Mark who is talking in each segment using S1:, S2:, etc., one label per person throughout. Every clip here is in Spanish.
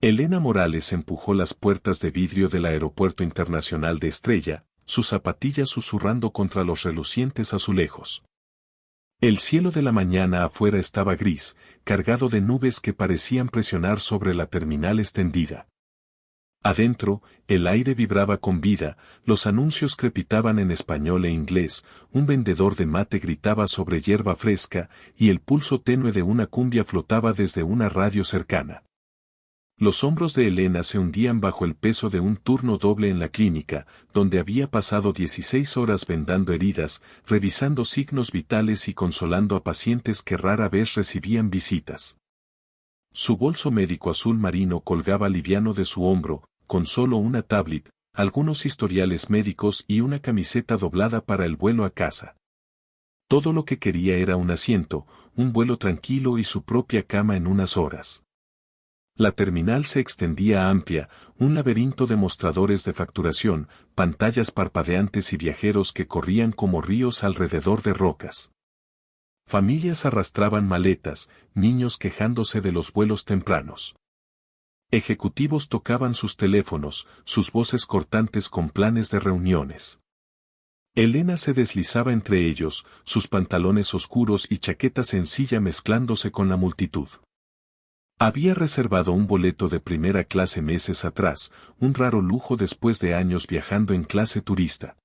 S1: Elena Morales empujó las puertas de vidrio del Aeropuerto Internacional de Estrella, sus zapatillas susurrando contra los relucientes azulejos. El cielo de la mañana afuera estaba gris, cargado de nubes que parecían presionar sobre la terminal extendida. Adentro, el aire vibraba con vida, los anuncios crepitaban en español e inglés, un vendedor de mate gritaba sobre hierba fresca, y el pulso tenue de una cumbia flotaba desde una radio cercana. Los hombros de Elena se hundían bajo el peso de un turno doble en la clínica, donde había pasado 16 horas vendando heridas, revisando signos vitales y consolando a pacientes que rara vez recibían visitas. Su bolso médico azul marino colgaba liviano de su hombro, con solo una tablet, algunos historiales médicos y una camiseta doblada para el vuelo a casa. Todo lo que quería era un asiento, un vuelo tranquilo y su propia cama en unas horas. La terminal se extendía amplia, un laberinto de mostradores de facturación, pantallas parpadeantes y viajeros que corrían como ríos alrededor de rocas. Familias arrastraban maletas, niños quejándose de los vuelos tempranos. Ejecutivos tocaban sus teléfonos, sus voces cortantes con planes de reuniones. Elena se deslizaba entre ellos, sus pantalones oscuros y chaqueta sencilla mezclándose con la multitud. Había reservado un boleto de primera clase meses atrás, un raro lujo después de años viajando en clase turista.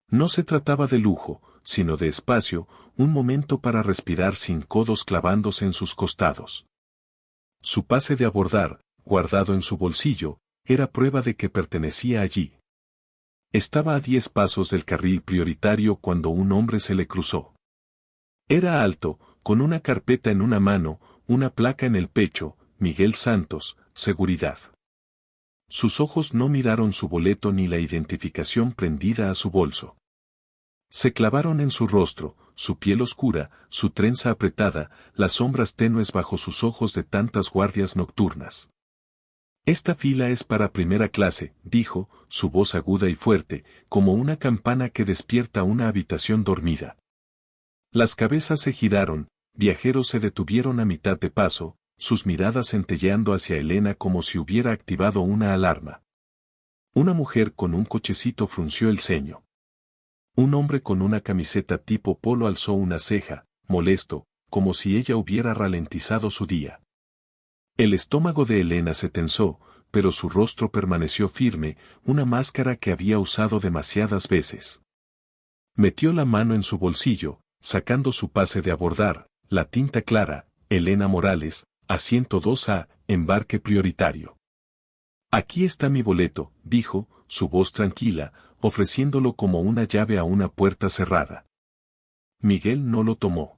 S1: No se trataba de lujo, sino de espacio, un momento para respirar sin codos clavándose en sus costados. Su pase de abordar, guardado en su bolsillo, era prueba de que pertenecía allí. Estaba a 10 pasos del carril prioritario cuando un hombre se le cruzó. Era alto, con una carpeta en una mano, una placa en el pecho, Miguel Santos, seguridad. Sus ojos no miraron su boleto ni la identificación prendida a su bolso. Se clavaron en su rostro, su piel oscura, su trenza apretada, las sombras tenues bajo sus ojos de tantas guardias nocturnas. Esta fila es para primera clase, dijo, su voz aguda y fuerte, como una campana que despierta una habitación dormida. Las cabezas se giraron, viajeros se detuvieron a mitad de paso, sus miradas centelleando hacia Elena como si hubiera activado una alarma. Una mujer con un cochecito frunció el ceño. Un hombre con una camiseta tipo polo alzó una ceja, molesto, como si ella hubiera ralentizado su día. El estómago de Elena se tensó, pero su rostro permaneció firme, una máscara que había usado demasiadas veces. Metió la mano en su bolsillo, sacando su pase de abordar, la tinta clara, Elena Morales, asiento 2A, embarque prioritario. Aquí está mi boleto, dijo, su voz tranquila, ofreciéndolo como una llave a una puerta cerrada. Miguel no lo tomó.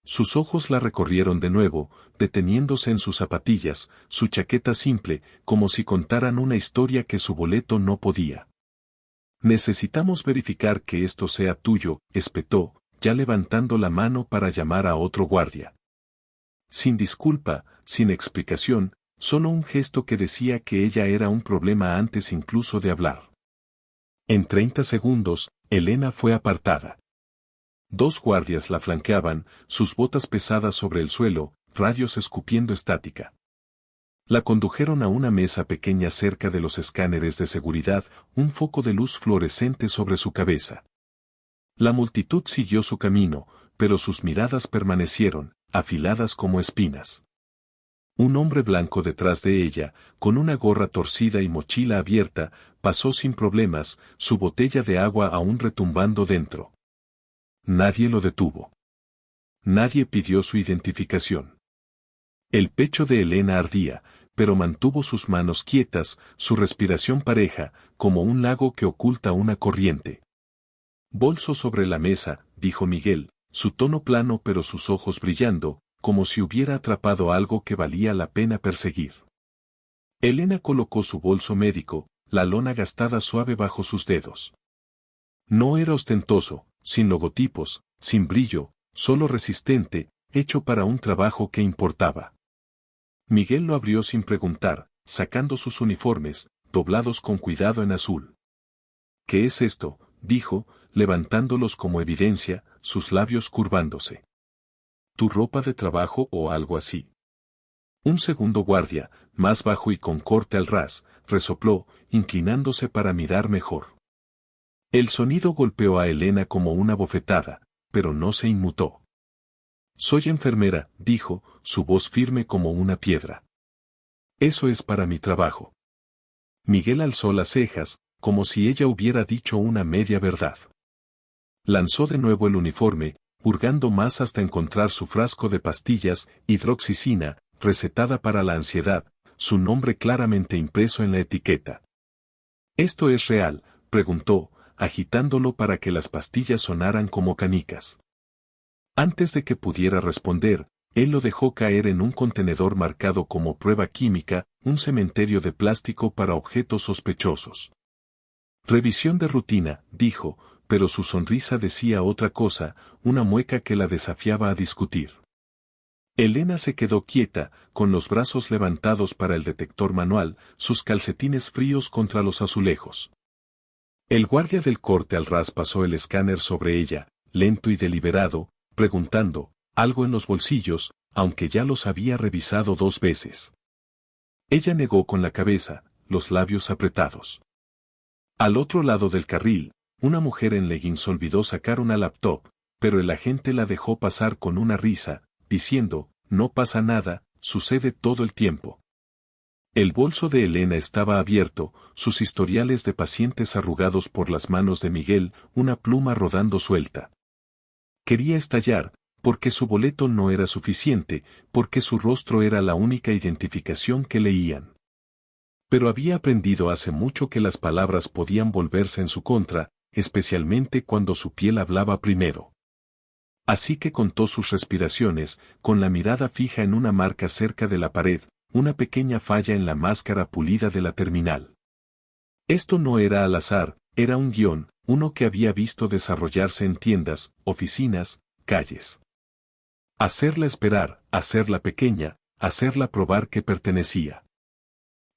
S1: Sus ojos la recorrieron de nuevo, deteniéndose en sus zapatillas, su chaqueta simple, como si contaran una historia que su boleto no podía. Necesitamos verificar que esto sea tuyo, espetó, ya levantando la mano para llamar a otro guardia. Sin disculpa, sin explicación, solo un gesto que decía que ella era un problema antes incluso de hablar. En 30 segundos, Elena fue apartada. 2 guardias la flanqueaban, sus botas pesadas sobre el suelo, radios escupiendo estática. La condujeron a una mesa pequeña cerca de los escáneres de seguridad, un foco de luz fluorescente sobre su cabeza. La multitud siguió su camino, pero sus miradas permanecieron, afiladas como espinas. Un hombre blanco detrás de ella, con una gorra torcida y mochila abierta, pasó sin problemas, su botella de agua aún retumbando dentro. Nadie lo detuvo. Nadie pidió su identificación. El pecho de Elena ardía, pero mantuvo sus manos quietas, su respiración pareja, como un lago que oculta una corriente. Bolso sobre la mesa, dijo Miguel, su tono plano pero sus ojos brillando, como si hubiera atrapado algo que valía la pena perseguir. Elena colocó su bolso médico, la lona gastada suave bajo sus dedos. No era ostentoso, sin logotipos, sin brillo, solo resistente, hecho para un trabajo que importaba. Miguel lo abrió sin preguntar, sacando sus uniformes, doblados con cuidado en azul. ¿Qué es esto?, dijo, levantándolos como evidencia, sus labios curvándose. ¿Tu ropa de trabajo o algo así? Un segundo guardia, más bajo y con corte al ras, resopló, inclinándose para mirar mejor. El sonido golpeó a Elena como una bofetada, pero no se inmutó. «Soy enfermera», dijo, su voz firme como una piedra. «Eso es para mi trabajo». Miguel alzó las cejas, como si ella hubiera dicho una media verdad. Lanzó de nuevo el uniforme, hurgando más hasta encontrar su frasco de pastillas, hidroxicina, recetada para la ansiedad, su nombre claramente impreso en la etiqueta. «¿Esto es real?», preguntó, agitándolo para que las pastillas sonaran como canicas. Antes de que pudiera responder, él lo dejó caer en un contenedor marcado como prueba química, un cementerio de plástico para objetos sospechosos. «Revisión de rutina», dijo, pero su sonrisa decía otra cosa, una mueca que la desafiaba a discutir. Elena se quedó quieta, con los brazos levantados para el detector manual, sus calcetines fríos contra los azulejos. El guardia del corte al ras pasó el escáner sobre ella, lento y deliberado, preguntando, «¿Algo en los bolsillos?», aunque ya los había revisado 2 veces. Ella negó con la cabeza, los labios apretados. Al otro lado del carril, una mujer en leggings olvidó sacar una laptop, pero el agente la dejó pasar con una risa, diciendo, «No pasa nada, sucede todo el tiempo». El bolso de Elena estaba abierto, sus historiales de pacientes arrugados por las manos de Miguel, una pluma rodando suelta. Quería estallar, porque su boleto no era suficiente, porque su rostro era la única identificación que leían. Pero había aprendido hace mucho que las palabras podían volverse en su contra, especialmente cuando su piel hablaba primero. Así que contó sus respiraciones, con la mirada fija en una marca cerca de la pared, una pequeña falla en la máscara pulida de la terminal. Esto no era al azar, era un guión, uno que había visto desarrollarse en tiendas, oficinas, calles. Hacerla esperar, hacerla pequeña, hacerla probar que pertenecía.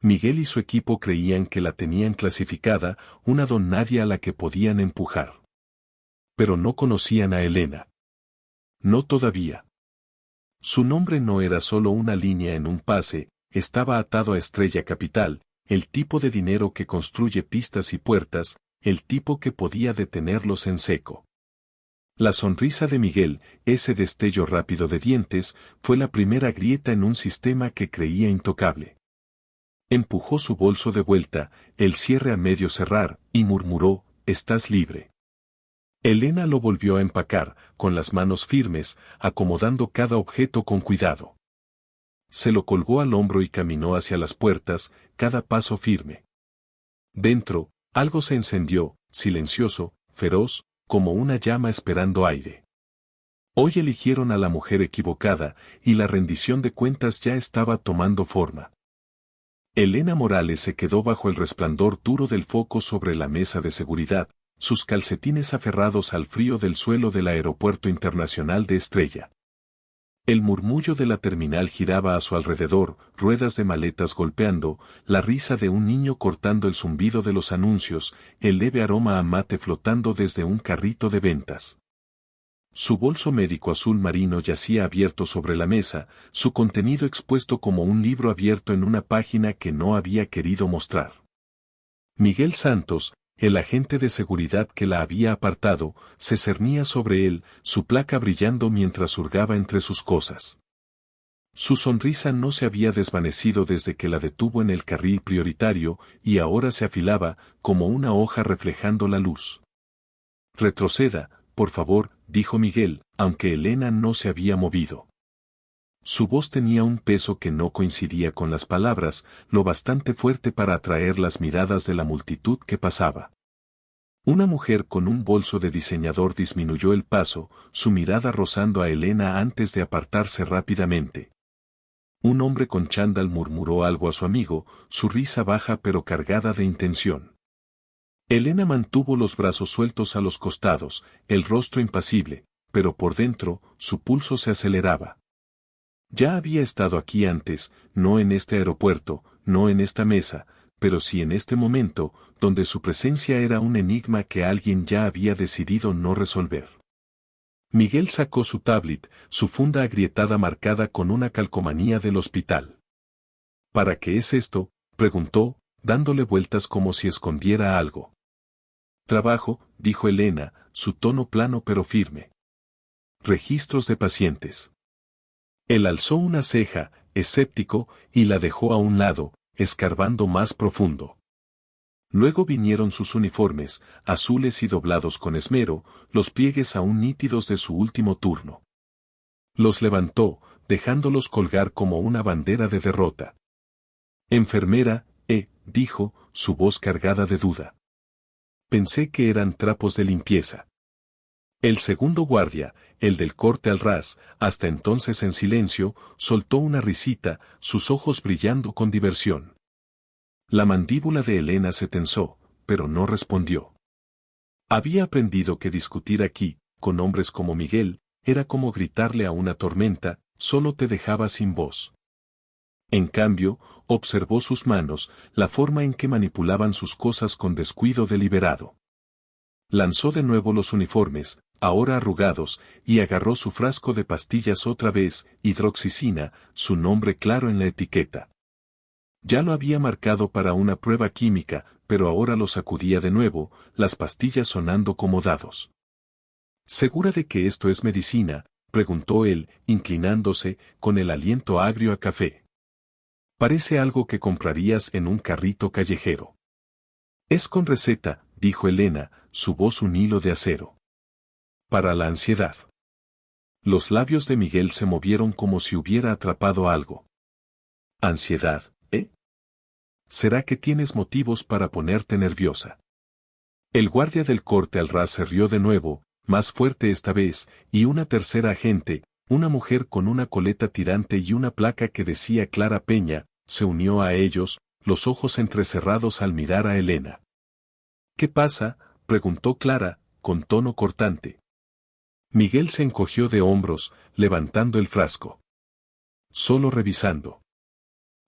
S1: Miguel y su equipo creían que la tenían clasificada, una don nadie a la que podían empujar. Pero no conocían a Elena. No todavía. Su nombre no era solo una línea en un pase, estaba atado a Estrella Capital, el tipo de dinero que construye pistas y puertas, el tipo que podía detenerlos en seco. La sonrisa de Miguel, ese destello rápido de dientes, fue la primera grieta en un sistema que creía intocable. Empujó su bolso de vuelta, el cierre a medio cerrar, y murmuró, «Estás libre». Elena lo volvió a empacar, con las manos firmes, acomodando cada objeto con cuidado. Se lo colgó al hombro y caminó hacia las puertas, cada paso firme. Dentro, algo se encendió, silencioso, feroz, como una llama esperando aire. Hoy eligieron a la mujer equivocada, y la rendición de cuentas ya estaba tomando forma. Elena Morales se quedó bajo el resplandor duro del foco sobre la mesa de seguridad, sus calcetines aferrados al frío del suelo del Aeropuerto Internacional de Estrella. El murmullo de la terminal giraba a su alrededor, ruedas de maletas golpeando, la risa de un niño cortando el zumbido de los anuncios, el leve aroma a mate flotando desde un carrito de ventas. Su bolso médico azul marino yacía abierto sobre la mesa, su contenido expuesto como un libro abierto en una página que no había querido mostrar. Miguel Santos, el agente de seguridad que la había apartado, se cernía sobre él, su placa brillando mientras hurgaba entre sus cosas. Su sonrisa no se había desvanecido desde que la detuvo en el carril prioritario, y ahora se afilaba, como una hoja reflejando la luz. «Retroceda, por favor», dijo Miguel, aunque Elena no se había movido. Su voz tenía un peso que no coincidía con las palabras, lo bastante fuerte para atraer las miradas de la multitud que pasaba. Una mujer con un bolso de diseñador disminuyó el paso, su mirada rozando a Elena antes de apartarse rápidamente. Un hombre con chándal murmuró algo a su amigo, su risa baja pero cargada de intención. Elena mantuvo los brazos sueltos a los costados, el rostro impasible, pero por dentro, su pulso se aceleraba. Ya había estado aquí antes, no en este aeropuerto, no en esta mesa, pero sí en este momento, donde su presencia era un enigma que alguien ya había decidido no resolver. Miguel sacó su tablet, su funda agrietada marcada con una calcomanía del hospital. ¿Para qué es esto?, preguntó, dándole vueltas como si escondiera algo. Trabajo, dijo Elena, su tono plano pero firme. Registros de pacientes. Él alzó una ceja, escéptico, y la dejó a un lado, escarbando más profundo. Luego vinieron sus uniformes, azules y doblados con esmero, los pliegues aún nítidos de su último turno. Los levantó, dejándolos colgar como una bandera de derrota. Enfermera, dijo, su voz cargada de duda. Pensé que eran trapos de limpieza. El segundo guardia, el del corte al ras, hasta entonces en silencio, soltó una risita, sus ojos brillando con diversión. La mandíbula de Elena se tensó, pero no respondió. Había aprendido que discutir aquí, con hombres como Miguel, era como gritarle a una tormenta, solo te dejaba sin voz. En cambio, observó sus manos, la forma en que manipulaban sus cosas con descuido deliberado. Lanzó de nuevo los uniformes, ahora arrugados, y agarró su frasco de pastillas otra vez, hidroxicina, su nombre claro en la etiqueta. Ya lo había marcado para una prueba química, pero ahora lo sacudía de nuevo, las pastillas sonando como dados. ¿Segura de que esto es medicina?, preguntó él, inclinándose, con el aliento agrio a café. Parece algo que comprarías en un carrito callejero. Es con receta, dijo Elena, su voz un hilo de acero. Para la ansiedad. Los labios de Miguel se movieron como si hubiera atrapado algo. ¿Ansiedad, ¿Será que tienes motivos para ponerte nerviosa? El guardia del corte al ras se rió de nuevo, más fuerte esta vez, y una tercera agente, una mujer con una coleta tirante y una placa que decía Clara Peña, se unió a ellos, los ojos entrecerrados al mirar a Elena. ¿Qué pasa?, preguntó Clara, con tono cortante. Miguel se encogió de hombros, levantando el frasco. Solo revisando.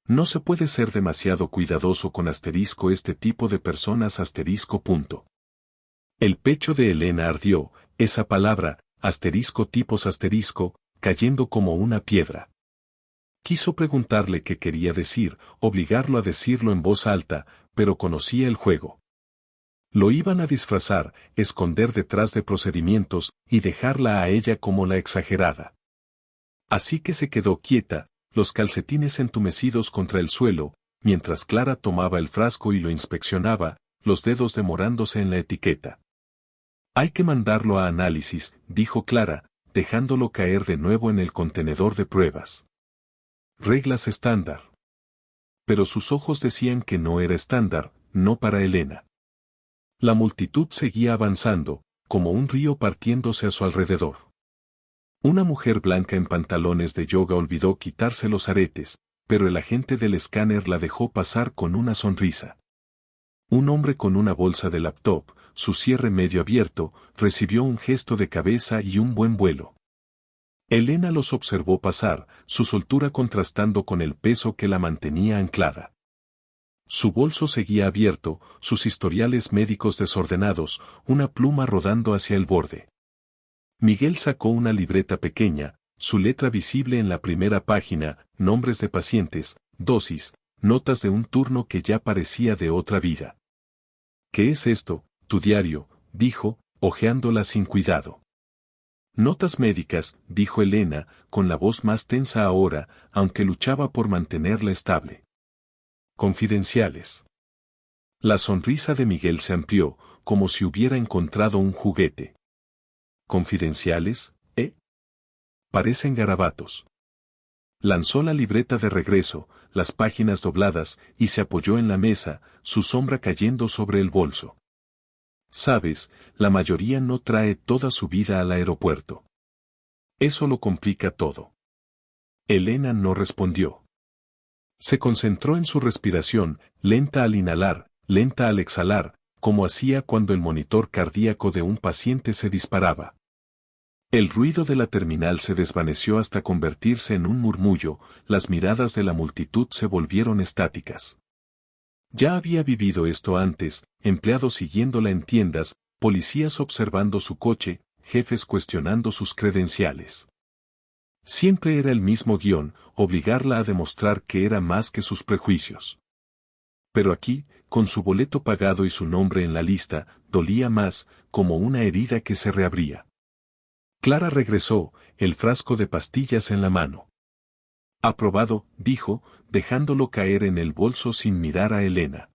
S1: No se puede ser demasiado cuidadoso con asterisco este tipo de personas asterisco punto. El pecho de Elena ardió, esa palabra, asterisco tipos asterisco, cayendo como una piedra. Quiso preguntarle qué quería decir, obligarlo a decirlo en voz alta, pero conocía el juego. Lo iban a disfrazar, esconder detrás de procedimientos, y dejarla a ella como la exagerada. Así que se quedó quieta, los calcetines entumecidos contra el suelo, mientras Clara tomaba el frasco y lo inspeccionaba, los dedos demorándose en la etiqueta. Hay que mandarlo a análisis, dijo Clara, dejándolo caer de nuevo en el contenedor de pruebas. Reglas estándar. Pero sus ojos decían que no era estándar, no para Elena. La multitud seguía avanzando, como un río partiéndose a su alrededor. Una mujer blanca en pantalones de yoga olvidó quitarse los aretes, pero el agente del escáner la dejó pasar con una sonrisa. Un hombre con una bolsa de laptop, su cierre medio abierto, recibió un gesto de cabeza y un buen vuelo. Elena los observó pasar, su soltura contrastando con el peso que la mantenía anclada. Su bolso seguía abierto, sus historiales médicos desordenados, una pluma rodando hacia el borde. Miguel sacó una libreta pequeña, su letra visible en la primera página, nombres de pacientes, dosis, notas de un turno que ya parecía de otra vida. ¿Qué es esto, tu diario?, dijo, hojeándola sin cuidado. Notas médicas, dijo Elena, con la voz más tensa ahora, aunque luchaba por mantenerla estable. Confidenciales. La sonrisa de Miguel se amplió, como si hubiera encontrado un juguete. ¿Confidenciales, Parecen garabatos. Lanzó la libreta de regreso, las páginas dobladas, y se apoyó en la mesa, su sombra cayendo sobre el bolso. Sabes, la mayoría no trae toda su vida al aeropuerto. Eso lo complica todo. Elena no respondió. Se concentró en su respiración, lenta al inhalar, lenta al exhalar, como hacía cuando el monitor cardíaco de un paciente se disparaba. El ruido de la terminal se desvaneció hasta convertirse en un murmullo, las miradas de la multitud se volvieron estáticas. Ya había vivido esto antes, empleados siguiéndola en tiendas, policías observando su coche, jefes cuestionando sus credenciales. Siempre era el mismo guión, obligarla a demostrar que era más que sus prejuicios. Pero aquí, con su boleto pagado y su nombre en la lista, dolía más, como una herida que se reabría. Clara regresó, el frasco de pastillas en la mano. Aprobado, dijo, dejándolo caer en el bolso sin mirar a Elena.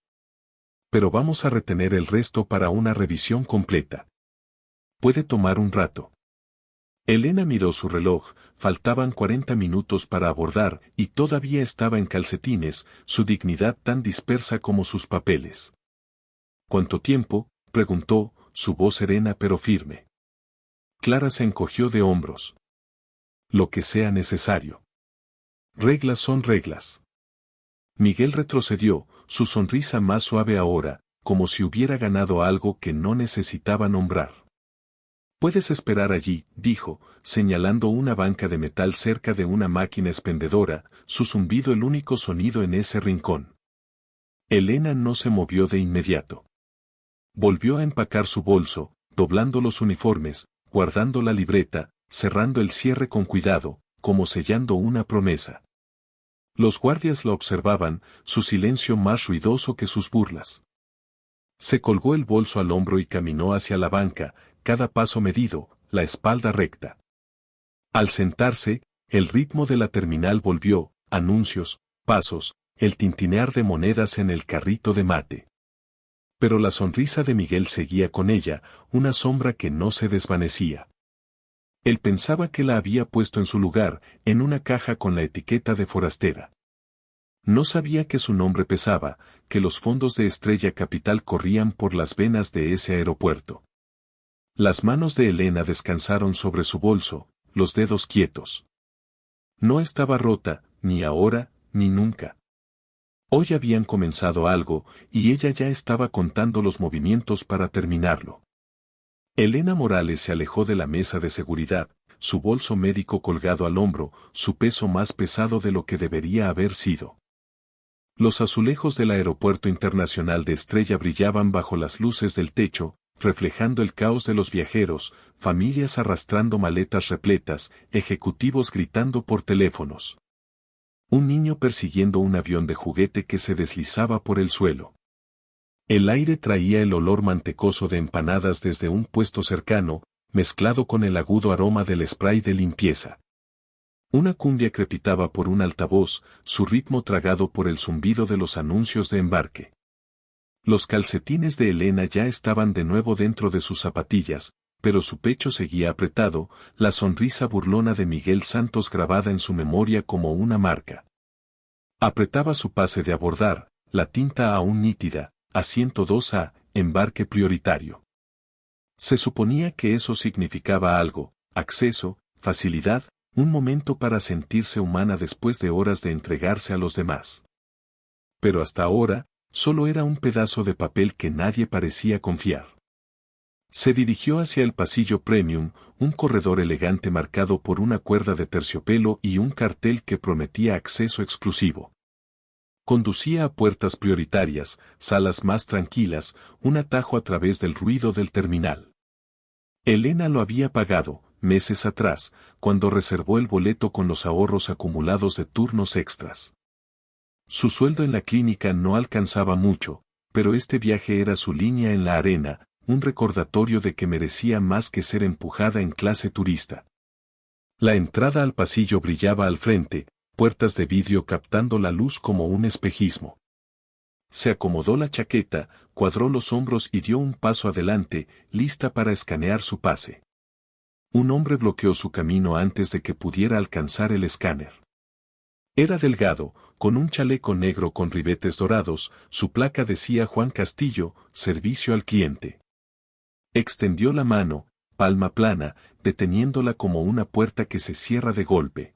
S1: Pero vamos a retener el resto para una revisión completa. Puede tomar un rato. Elena miró su reloj, faltaban 40 minutos para abordar y todavía estaba en calcetines, su dignidad tan dispersa como sus papeles. ¿Cuánto tiempo?, preguntó, su voz serena pero firme. Clara se encogió de hombros. Lo que sea necesario. Reglas son reglas. Miguel retrocedió, su sonrisa más suave ahora, como si hubiera ganado algo que no necesitaba nombrar. Puedes esperar allí, dijo, señalando una banca de metal cerca de una máquina expendedora, su zumbido el único sonido en ese rincón. Elena no se movió de inmediato. Volvió a empacar su bolso, doblando los uniformes, guardando la libreta, cerrando el cierre con cuidado, como sellando una promesa. Los guardias la observaban, su silencio más ruidoso que sus burlas. Se colgó el bolso al hombro y caminó hacia la banca, cada paso medido, la espalda recta. Al sentarse, el ritmo de la terminal volvió, anuncios, pasos, el tintinear de monedas en el carrito de mate. Pero la sonrisa de Miguel seguía con ella, una sombra que no se desvanecía. Él pensaba que la había puesto en su lugar, en una caja con la etiqueta de forastera. No sabía que su nombre pesaba, que los fondos de Estrella Capital corrían por las venas de ese aeropuerto. Las manos de Elena descansaron sobre su bolso, los dedos quietos. No estaba rota, ni ahora, ni nunca. Hoy habían comenzado algo, y ella ya estaba contando los movimientos para terminarlo. Elena Morales se alejó de la mesa de seguridad, su bolso médico colgado al hombro, su peso más pesado de lo que debería haber sido. Los azulejos del Aeropuerto Internacional de Estrella brillaban bajo las luces del techo, reflejando el caos de los viajeros, familias arrastrando maletas repletas, ejecutivos gritando por teléfonos. Un niño persiguiendo un avión de juguete que se deslizaba por el suelo. El aire traía el olor mantecoso de empanadas desde un puesto cercano, mezclado con el agudo aroma del spray de limpieza. Una cumbia crepitaba por un altavoz, su ritmo tragado por el zumbido de los anuncios de embarque. Los calcetines de Elena ya estaban de nuevo dentro de sus zapatillas, pero su pecho seguía apretado, la sonrisa burlona de Miguel Santos grabada en su memoria como una marca. Apretaba su pase de abordar, la tinta aún nítida, asiento 2A, embarque prioritario. Se suponía que eso significaba algo, acceso, facilidad, un momento para sentirse humana después de horas de entregarse a los demás. Pero hasta ahora, solo era un pedazo de papel que nadie parecía confiar. Se dirigió hacia el pasillo premium, un corredor elegante marcado por una cuerda de terciopelo y un cartel que prometía acceso exclusivo. Conducía a puertas prioritarias, salas más tranquilas, un atajo a través del ruido del terminal. Elena lo había pagado, meses atrás, cuando reservó el boleto con los ahorros acumulados de turnos extras. Su sueldo en la clínica no alcanzaba mucho, pero este viaje era su línea en la arena, un recordatorio de que merecía más que ser empujada en clase turista. La entrada al pasillo brillaba al frente, puertas de vidrio captando la luz como un espejismo. Se acomodó la chaqueta, cuadró los hombros y dio un paso adelante, lista para escanear su pase. Un hombre bloqueó su camino antes de que pudiera alcanzar el escáner. Era delgado, con un chaleco negro con ribetes dorados, su placa decía Juan Castillo, servicio al cliente. Extendió la mano, palma plana, deteniéndola como una puerta que se cierra de golpe.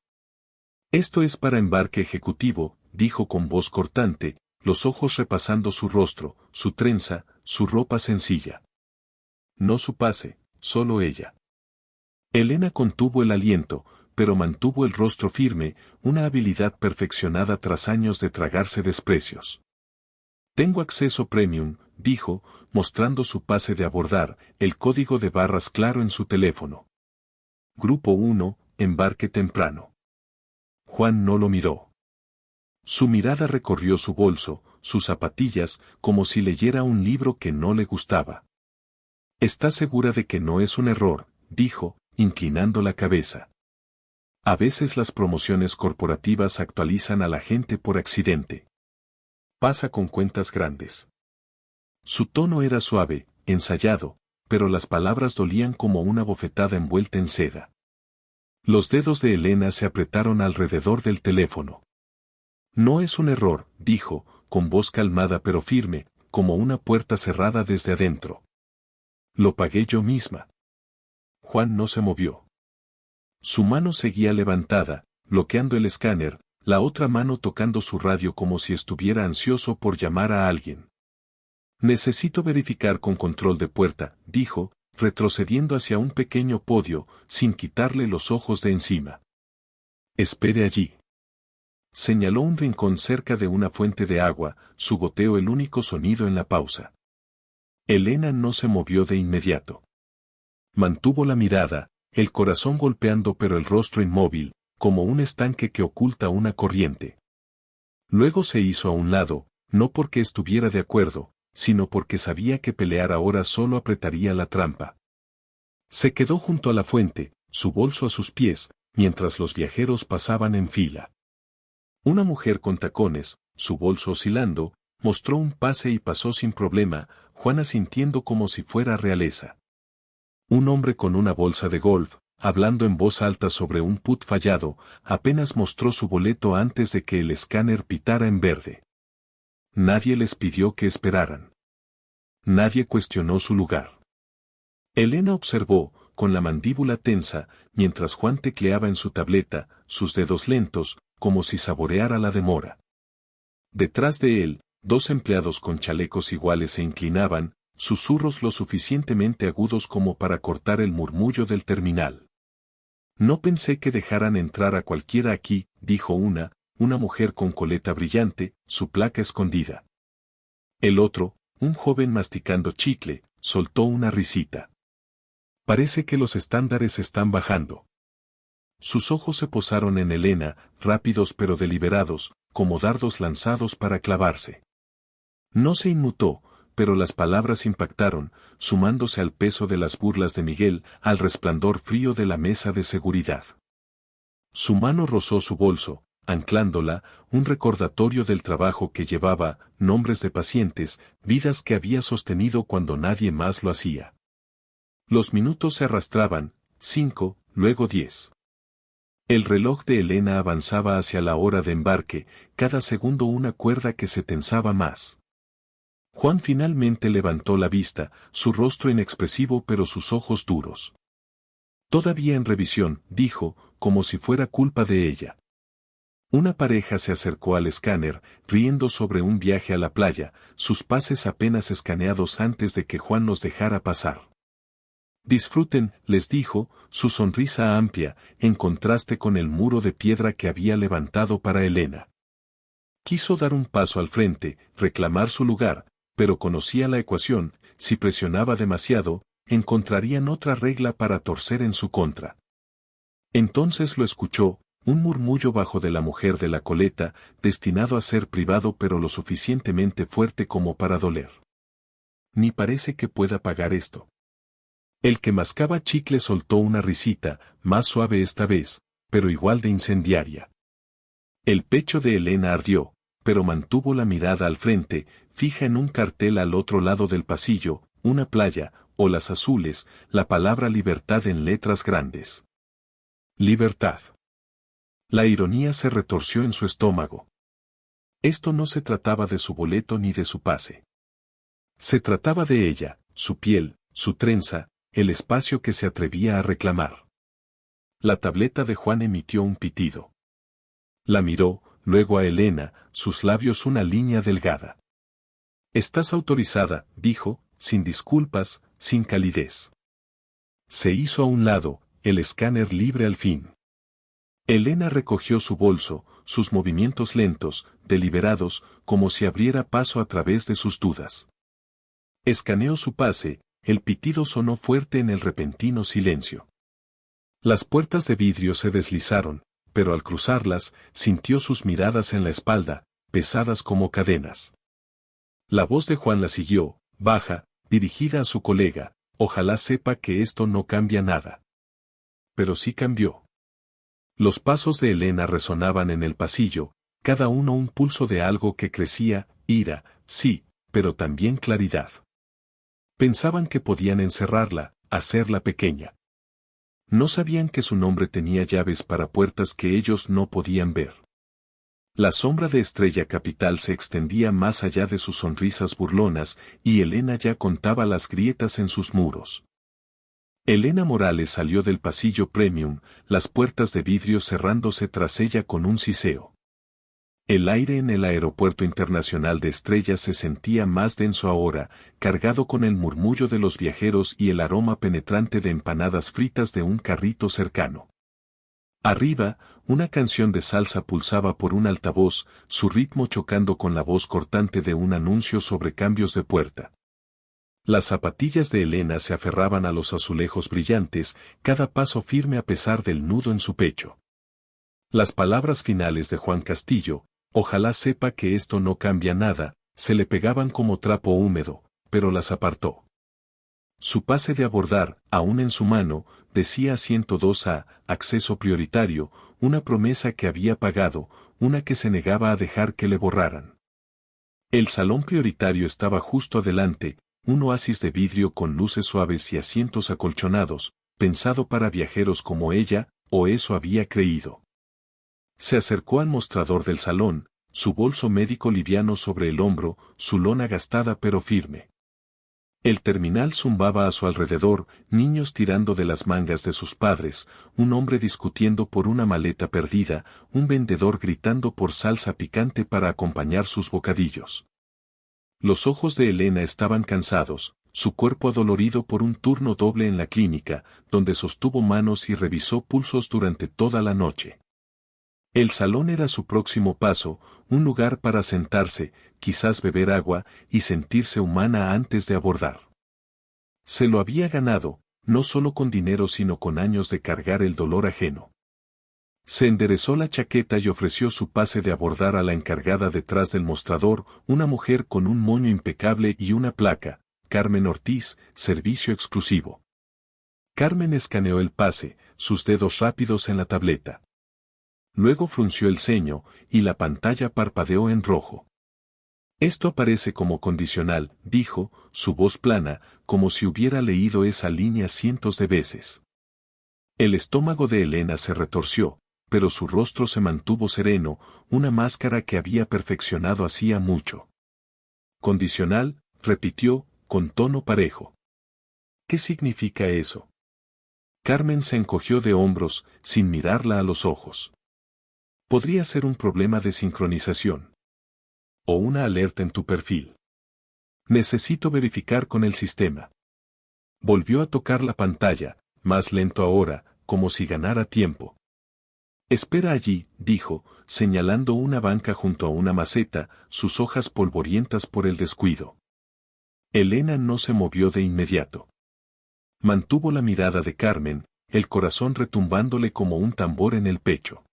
S1: Esto es para embarque ejecutivo, dijo con voz cortante, los ojos repasando su rostro, su trenza, su ropa sencilla. No su pase, solo ella. Elena contuvo el aliento, pero mantuvo el rostro firme, una habilidad perfeccionada tras años de tragarse desprecios. Tengo acceso premium, dijo, mostrando su pase de abordar, el código de barras claro en su teléfono. Grupo 1, embarque temprano. Juan no lo miró. Su mirada recorrió su bolso, sus zapatillas, como si leyera un libro que no le gustaba. «¿Está segura de que no es un error?», dijo, inclinando la cabeza. A veces las promociones corporativas actualizan a la gente por accidente. Pasa con cuentas grandes. Su tono era suave, ensayado, pero las palabras dolían como una bofetada envuelta en seda. Los dedos de Elena se apretaron alrededor del teléfono. «No es un error», dijo, con voz calmada pero firme, como una puerta cerrada desde adentro. «Lo pagué yo misma». Juan no se movió. Su mano seguía levantada, bloqueando el escáner, la otra mano tocando su radio como si estuviera ansioso por llamar a alguien. «Necesito verificar con control de puerta», dijo, retrocediendo hacia un pequeño podio, sin quitarle los ojos de encima. «Espere allí». Señaló un rincón cerca de una fuente de agua, su goteo el único sonido en la pausa. Elena no se movió de inmediato. Mantuvo la mirada, el corazón golpeando pero el rostro inmóvil, como un estanque que oculta una corriente. Luego se hizo a un lado, no porque estuviera de acuerdo, sino porque sabía que pelear ahora solo apretaría la trampa. Se quedó junto a la fuente, su bolso a sus pies, mientras los viajeros pasaban en fila. Una mujer con tacones, su bolso oscilando, mostró un pase y pasó sin problema, Juana sintiendo como si fuera realeza. Un hombre con una bolsa de golf, hablando en voz alta sobre un putt fallado, apenas mostró su boleto antes de que el escáner pitara en verde. Nadie les pidió que esperaran. Nadie cuestionó su lugar. Elena observó, con la mandíbula tensa, mientras Juan tecleaba en su tableta, sus dedos lentos, como si saboreara la demora. Detrás de él, dos empleados con chalecos iguales se inclinaban, susurros lo suficientemente agudos como para cortar el murmullo del terminal. «No pensé que dejaran entrar a cualquiera aquí», dijo una mujer con coleta brillante, su placa escondida. El otro, un joven masticando chicle, soltó una risita. «Parece que los estándares están bajando». Sus ojos se posaron en Elena, rápidos pero deliberados, como dardos lanzados para clavarse. No se inmutó, pero las palabras impactaron, sumándose al peso de las burlas de Miguel, al resplandor frío de la mesa de seguridad. Su mano rozó su bolso, anclándola, un recordatorio del trabajo que llevaba, nombres de pacientes, vidas que había sostenido cuando nadie más lo hacía. Los minutos se arrastraban, 5, luego 10. El reloj de Elena avanzaba hacia la hora de embarque, cada segundo una cuerda que se tensaba más. Juan finalmente levantó la vista, su rostro inexpresivo pero sus ojos duros. «Todavía en revisión», dijo, como si fuera culpa de ella. Una pareja se acercó al escáner, riendo sobre un viaje a la playa, sus pases apenas escaneados antes de que Juan los dejara pasar. «Disfruten», les dijo, su sonrisa amplia, en contraste con el muro de piedra que había levantado para Elena. Quiso dar un paso al frente, reclamar su lugar, pero conocía la ecuación, si presionaba demasiado, encontrarían otra regla para torcer en su contra. Entonces lo escuchó, un murmullo bajo de la mujer de la coleta, destinado a ser privado pero lo suficientemente fuerte como para doler. «Ni parece que pueda pagar esto». El que mascaba chicle soltó una risita, más suave esta vez, pero igual de incendiaria. El pecho de Elena ardió, pero mantuvo la mirada al frente, fija en un cartel al otro lado del pasillo, una playa, olas azules, la palabra libertad en letras grandes. Libertad. La ironía se retorció en su estómago. Esto no se trataba de su boleto ni de su pase. Se trataba de ella, su piel, su trenza, el espacio que se atrevía a reclamar. La tableta de Juan emitió un pitido. La miró, luego a Elena, sus labios una línea delgada. «Estás autorizada», dijo, sin disculpas, sin calidez. Se hizo a un lado, el escáner libre al fin. Elena recogió su bolso, sus movimientos lentos, deliberados, como si abriera paso a través de sus dudas. Escaneó su pase, el pitido sonó fuerte en el repentino silencio. Las puertas de vidrio se deslizaron, pero al cruzarlas, sintió sus miradas en la espalda, pesadas como cadenas. La voz de Juan la siguió, baja, dirigida a su colega: ojalá sepa que esto no cambia nada. Pero sí cambió. Los pasos de Elena resonaban en el pasillo, cada uno un pulso de algo que crecía: ira, sí, pero también claridad. Pensaban que podían encerrarla, hacerla pequeña. No sabían que su nombre tenía llaves para puertas que ellos no podían ver. La sombra de Estrella Capital se extendía más allá de sus sonrisas burlonas, y Elena ya contaba las grietas en sus muros. Elena Morales salió del pasillo premium, las puertas de vidrio cerrándose tras ella con un siseo. El aire en el Aeropuerto Internacional de Estrella se sentía más denso ahora, cargado con el murmullo de los viajeros y el aroma penetrante de empanadas fritas de un carrito cercano. Arriba, una canción de salsa pulsaba por un altavoz, su ritmo chocando con la voz cortante de un anuncio sobre cambios de puerta. Las zapatillas de Elena se aferraban a los azulejos brillantes, cada paso firme a pesar del nudo en su pecho. Las palabras finales de Juan Castillo: ojalá sepa que esto no cambia nada, se le pegaban como trapo húmedo, pero las apartó. Su pase de abordar, aún en su mano, decía 102A, acceso prioritario, una promesa que había pagado, una que se negaba a dejar que le borraran. El salón prioritario estaba justo adelante, un oasis de vidrio con luces suaves y asientos acolchonados, pensado para viajeros como ella, o eso había creído. Se acercó al mostrador del salón, su bolso médico liviano sobre el hombro, su lona gastada pero firme. El terminal zumbaba a su alrededor, niños tirando de las mangas de sus padres, un hombre discutiendo por una maleta perdida, un vendedor gritando por salsa picante para acompañar sus bocadillos. Los ojos de Elena estaban cansados, su cuerpo adolorido por un turno doble en la clínica, donde sostuvo manos y revisó pulsos durante toda la noche. El salón era su próximo paso, un lugar para sentarse, quizás beber agua, y sentirse humana antes de abordar. Se lo había ganado, no solo con dinero sino con años de cargar el dolor ajeno. Se enderezó la chaqueta y ofreció su pase de abordar a la encargada detrás del mostrador, una mujer con un moño impecable y una placa: Carmen Ortiz, servicio exclusivo. Carmen escaneó el pase, sus dedos rápidos en la tableta. Luego frunció el ceño, y la pantalla parpadeó en rojo. Esto aparece como condicional, dijo, su voz plana, como si hubiera leído esa línea cientos de veces. El estómago de Elena se retorció, pero su rostro se mantuvo sereno, una máscara que había perfeccionado hacía mucho. Condicional, repitió, con tono parejo. ¿Qué significa eso? Carmen se encogió de hombros, sin mirarla a los ojos. Podría ser un problema de sincronización. O una alerta en tu perfil. Necesito verificar con el sistema. Volvió a tocar la pantalla, más lento ahora, como si ganara tiempo. Espera allí, dijo, señalando una banca junto a una maceta, sus hojas polvorientas por el descuido. Elena no se movió de inmediato. Mantuvo la mirada de Carmen, el corazón retumbándole como un tambor en el pecho.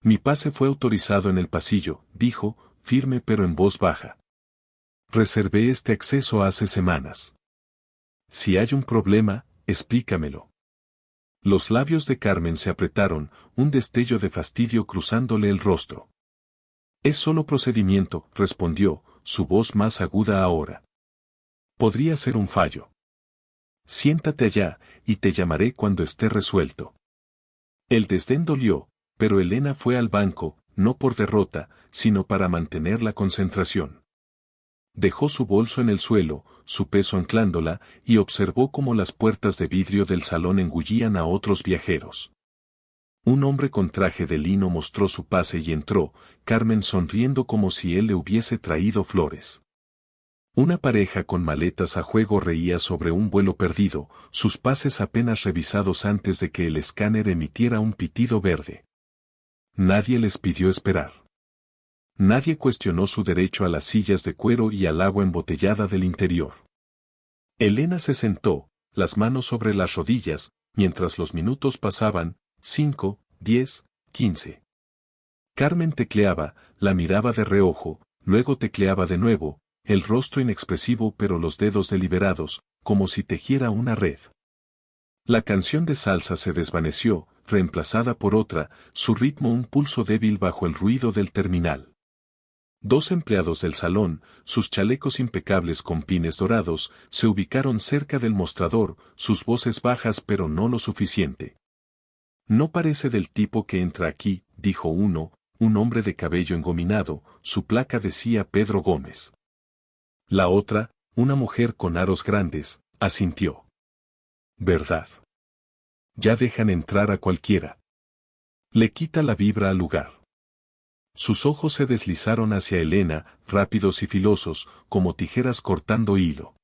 S1: Mi pase fue autorizado en el pasillo, dijo, firme pero en voz baja. Reservé este acceso hace semanas. Si hay un problema, explícamelo. Los labios de Carmen se apretaron, un destello de fastidio cruzándole el rostro. Es solo procedimiento, respondió, su voz más aguda ahora. Podría ser un fallo. Siéntate allá, y te llamaré cuando esté resuelto. El desdén dolió, pero Elena fue al banco, no por derrota, sino para mantener la concentración. Dejó su bolso en el suelo, su peso anclándola, y observó cómo las puertas de vidrio del salón engullían a otros viajeros. Un hombre con traje de lino mostró su pase y entró, Carmen sonriendo como si él le hubiese traído flores. Una pareja con maletas a juego reía sobre un vuelo perdido, sus pases apenas revisados antes de que el escáner emitiera un pitido verde. Nadie les pidió esperar. Nadie cuestionó su derecho a las sillas de cuero y al agua embotellada del interior. Elena se sentó, las manos sobre las rodillas, mientras los minutos pasaban, 5, 10, 15. Carmen tecleaba, la miraba de reojo, luego tecleaba de nuevo, el rostro inexpresivo pero los dedos deliberados, como si tejiera una red. La canción de salsa se desvaneció, reemplazada por otra, su ritmo un pulso débil bajo el ruido del terminal. Dos empleados del salón, sus chalecos impecables con pines dorados, se ubicaron cerca del mostrador, sus voces bajas pero no lo suficiente. No parece del tipo que entra aquí, dijo uno, un hombre de cabello engominado, su placa decía Pedro Gómez. La otra, una mujer con aros grandes, asintió. ¿Verdad? Ya dejan entrar a cualquiera. Le quita la vibra al lugar. Sus ojos se deslizaron hacia Elena, rápidos y filosos, como tijeras cortando hilo.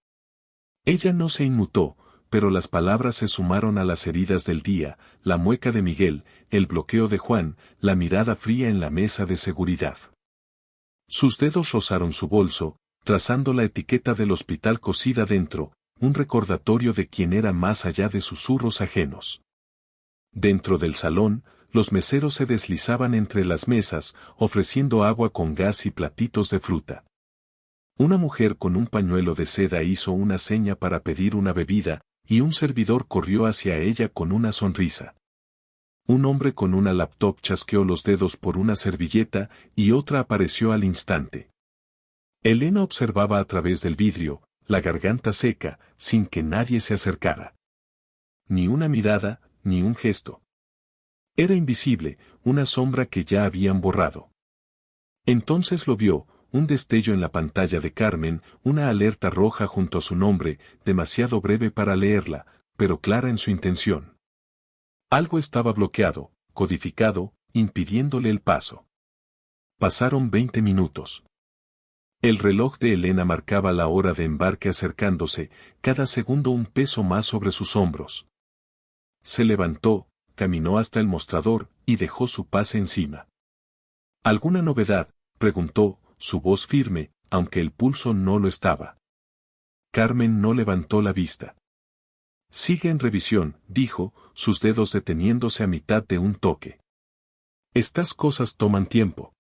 S1: Ella no se inmutó, pero las palabras se sumaron a las heridas del día, la mueca de Miguel, el bloqueo de Juan, la mirada fría en la mesa de seguridad. Sus dedos rozaron su bolso, trazando la etiqueta del hospital cosida dentro, un recordatorio de quién era más allá de susurros ajenos. Dentro del salón, los meseros se deslizaban entre las mesas, ofreciendo agua con gas y platitos de fruta. Una mujer con un pañuelo de seda hizo una seña para pedir una bebida, y un servidor corrió hacia ella con una sonrisa. Un hombre con una laptop chasqueó los dedos por una servilleta y otra apareció al instante. Elena observaba a través del vidrio, la garganta seca, sin que nadie se acercara. Ni una mirada, ni un gesto. Era invisible, una sombra que ya habían borrado. Entonces lo vio, un destello en la pantalla de Carmen, una alerta roja junto a su nombre, demasiado breve para leerla, pero clara en su intención. Algo estaba bloqueado, codificado, impidiéndole el paso. Pasaron 20 minutos. El reloj de Elena marcaba la hora de embarque acercándose, cada segundo un peso más sobre sus hombros. Se levantó, caminó hasta el mostrador y dejó su pase encima. ¿Alguna novedad?, preguntó, su voz firme, aunque el pulso no lo estaba. Carmen no levantó la vista. Sigue en revisión, dijo, sus dedos deteniéndose a mitad de un toque. Estas cosas toman tiempo.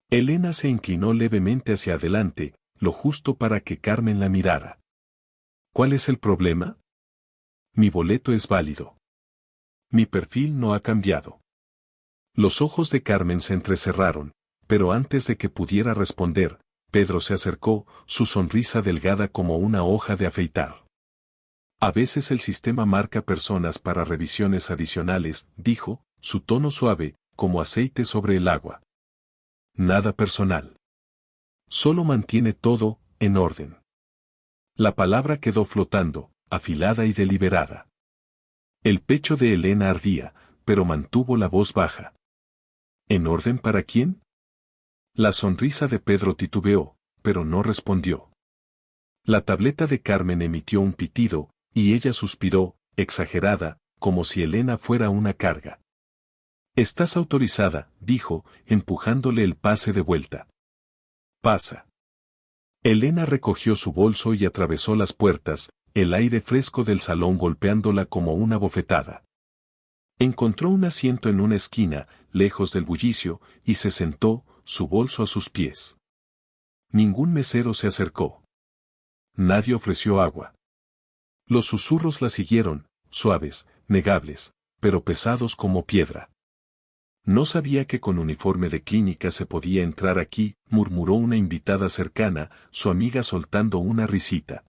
S1: Elena se inclinó levemente hacia adelante, lo justo para que Carmen la mirara. ¿Cuál es el problema? Mi boleto es válido. Mi perfil no ha cambiado. Los ojos de Carmen se entrecerraron, pero antes de que pudiera responder, Pedro se acercó, su sonrisa delgada como una hoja de afeitar. A veces el sistema marca personas para revisiones adicionales, dijo, su tono suave, como aceite sobre el agua. Nada personal. Solo mantiene todo en orden. La palabra quedó flotando, afilada y deliberada. El pecho de Elena ardía, pero mantuvo la voz baja. ¿En orden para quién? La sonrisa de Pedro titubeó, pero no respondió. La tableta de Carmen emitió un pitido, y ella suspiró, exagerada, como si Elena fuera una carga. Estás autorizada, dijo, empujándole el pase de vuelta. Pasa. Elena recogió su bolso y atravesó las puertas, el aire fresco del salón golpeándola como una bofetada. Encontró un asiento en una esquina, lejos del bullicio, y se sentó, su bolso a sus pies. Ningún mesero se acercó. Nadie ofreció agua. Los susurros la siguieron, suaves, negables, pero pesados como piedra. No sabía que con uniforme de clínica se podía entrar aquí, murmuró una invitada cercana, su amiga soltando una risita.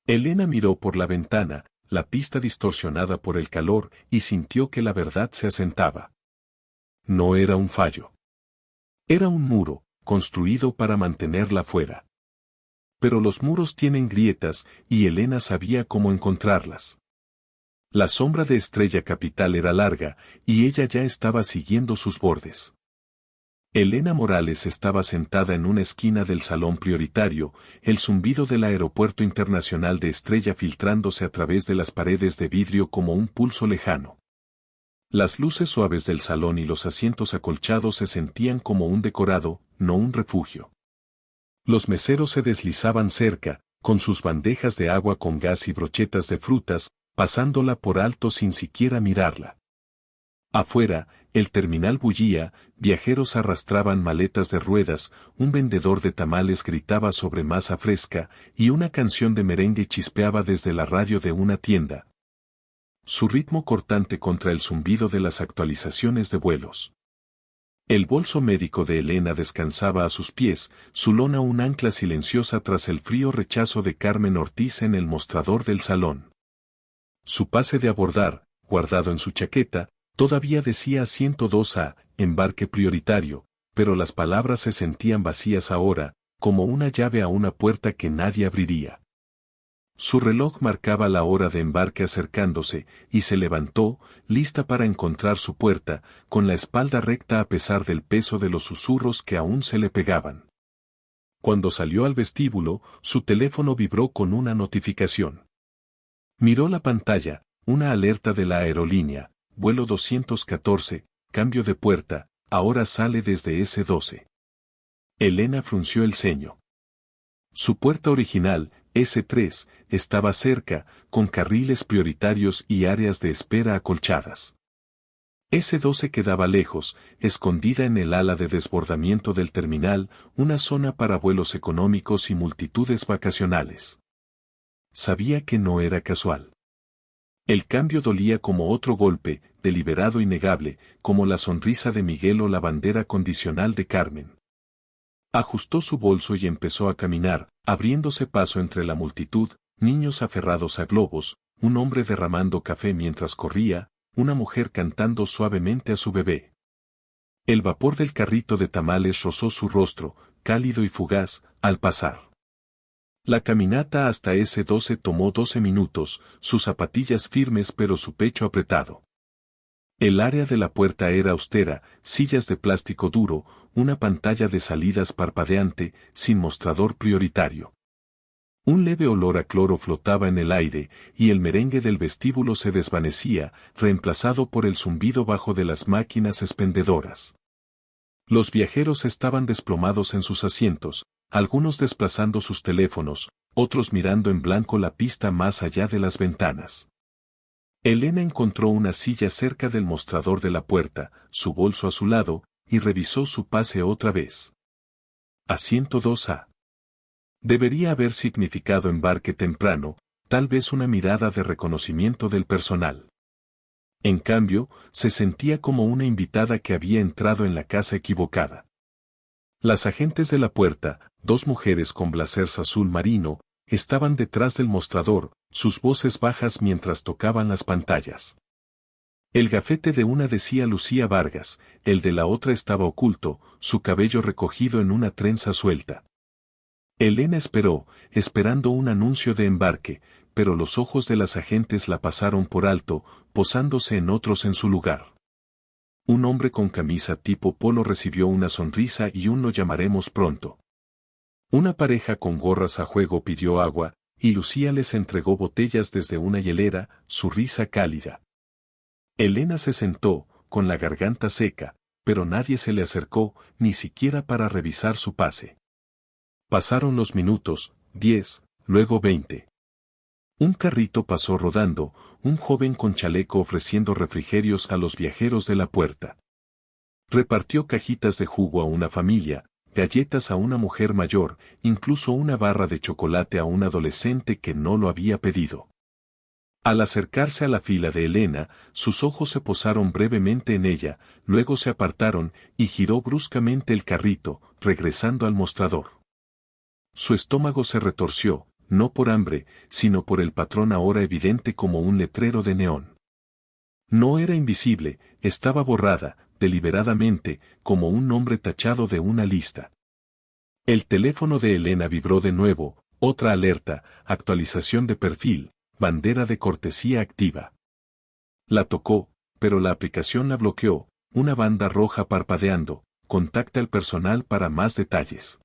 S1: Elena miró por la ventana, la pista distorsionada por el calor, y sintió que la verdad se asentaba. No era un fallo. Era un muro, construido para mantenerla fuera. Pero los muros tienen grietas, y Elena sabía cómo encontrarlas. La sombra de Estrella Capital era larga, y ella ya estaba siguiendo sus bordes. Elena Morales estaba sentada en una esquina del salón prioritario, el zumbido del Aeropuerto Internacional de Estrella filtrándose a través de las paredes de vidrio como un pulso lejano. Las luces suaves del salón y los asientos acolchados se sentían como un decorado, no un refugio. Los meseros se deslizaban cerca, con sus bandejas de agua con gas y brochetas de frutas, pasándola por alto sin siquiera mirarla. Afuera, el terminal bullía, viajeros arrastraban maletas de ruedas, un vendedor de tamales gritaba sobre masa fresca, y una canción de merengue chispeaba desde la radio de una tienda. Su ritmo cortante contra el zumbido de las actualizaciones de vuelos. El bolso médico de Elena descansaba a sus pies, su lona un ancla silenciosa tras el frío rechazo de Carmen Ortiz en el mostrador del salón. Su pase de abordar, guardado en su chaqueta, todavía decía 102A, embarque prioritario, pero las palabras se sentían vacías ahora, como una llave a una puerta que nadie abriría. Su reloj marcaba la hora de embarque acercándose, y se levantó, lista para encontrar su puerta, con la espalda recta a pesar del peso de los susurros que aún se le pegaban. Cuando salió al vestíbulo, su teléfono vibró con una notificación. Miró la pantalla, una alerta de la aerolínea, vuelo 214, cambio de puerta, ahora sale desde S12. Elena frunció el ceño. Su puerta original, S3, estaba cerca, con carriles prioritarios y áreas de espera acolchadas. S12 quedaba lejos, escondida en el ala de desbordamiento del terminal, una zona para vuelos económicos y multitudes vacacionales. Sabía que no era casual. El cambio dolía como otro golpe, deliberado y negable, como la sonrisa de Miguel o la bandera condicional de Carmen. Ajustó su bolso y empezó a caminar, abriéndose paso entre la multitud, niños aferrados a globos, un hombre derramando café mientras corría, una mujer cantando suavemente a su bebé. El vapor del carrito de tamales rozó su rostro, cálido y fugaz, al pasar. La caminata hasta S12 tomó 12 minutos, sus zapatillas firmes pero su pecho apretado. El área de la puerta era austera, sillas de plástico duro, una pantalla de salidas parpadeante, sin mostrador prioritario. Un leve olor a cloro flotaba en el aire, y el merengue del vestíbulo se desvanecía, reemplazado por el zumbido bajo de las máquinas expendedoras. Los viajeros estaban desplomados en sus asientos, algunos desplazando sus teléfonos, otros mirando en blanco la pista más allá de las ventanas. Elena encontró una silla cerca del mostrador de la puerta, su bolso a su lado, y revisó su pase otra vez. Asiento 2A. Debería haber significado embarque temprano, tal vez una mirada de reconocimiento del personal. En cambio, se sentía como una invitada que había entrado en la casa equivocada. Las agentes de la puerta, dos mujeres con blazers azul marino, estaban detrás del mostrador, sus voces bajas mientras tocaban las pantallas. El gafete de una decía Lucía Vargas, el de la otra estaba oculto, su cabello recogido en una trenza suelta. Elena esperó, esperando un anuncio de embarque, pero los ojos de las agentes la pasaron por alto, posándose en otros en su lugar. Un hombre con camisa tipo polo recibió una sonrisa y un lo llamaremos pronto. Una pareja con gorras a juego pidió agua, y Lucía les entregó botellas desde una hielera, su risa cálida. Elena se sentó, con la garganta seca, pero nadie se le acercó, ni siquiera para revisar su pase. Pasaron los minutos, 10, luego 20. Un carrito pasó rodando, un joven con chaleco ofreciendo refrigerios a los viajeros de la puerta. Repartió cajitas de jugo a una familia, galletas a una mujer mayor, incluso una barra de chocolate a un adolescente que no lo había pedido. Al acercarse a la fila de Elena, sus ojos se posaron brevemente en ella, luego se apartaron y giró bruscamente el carrito, regresando al mostrador. Su estómago se retorció, no por hambre, sino por el patrón ahora evidente como un letrero de neón. No era invisible, estaba borrada, deliberadamente, como un nombre tachado de una lista. El teléfono de Elena vibró de nuevo, otra alerta, actualización de perfil, bandera de cortesía activa. La tocó, pero la aplicación la bloqueó, una banda roja parpadeando, contacta al personal para más detalles.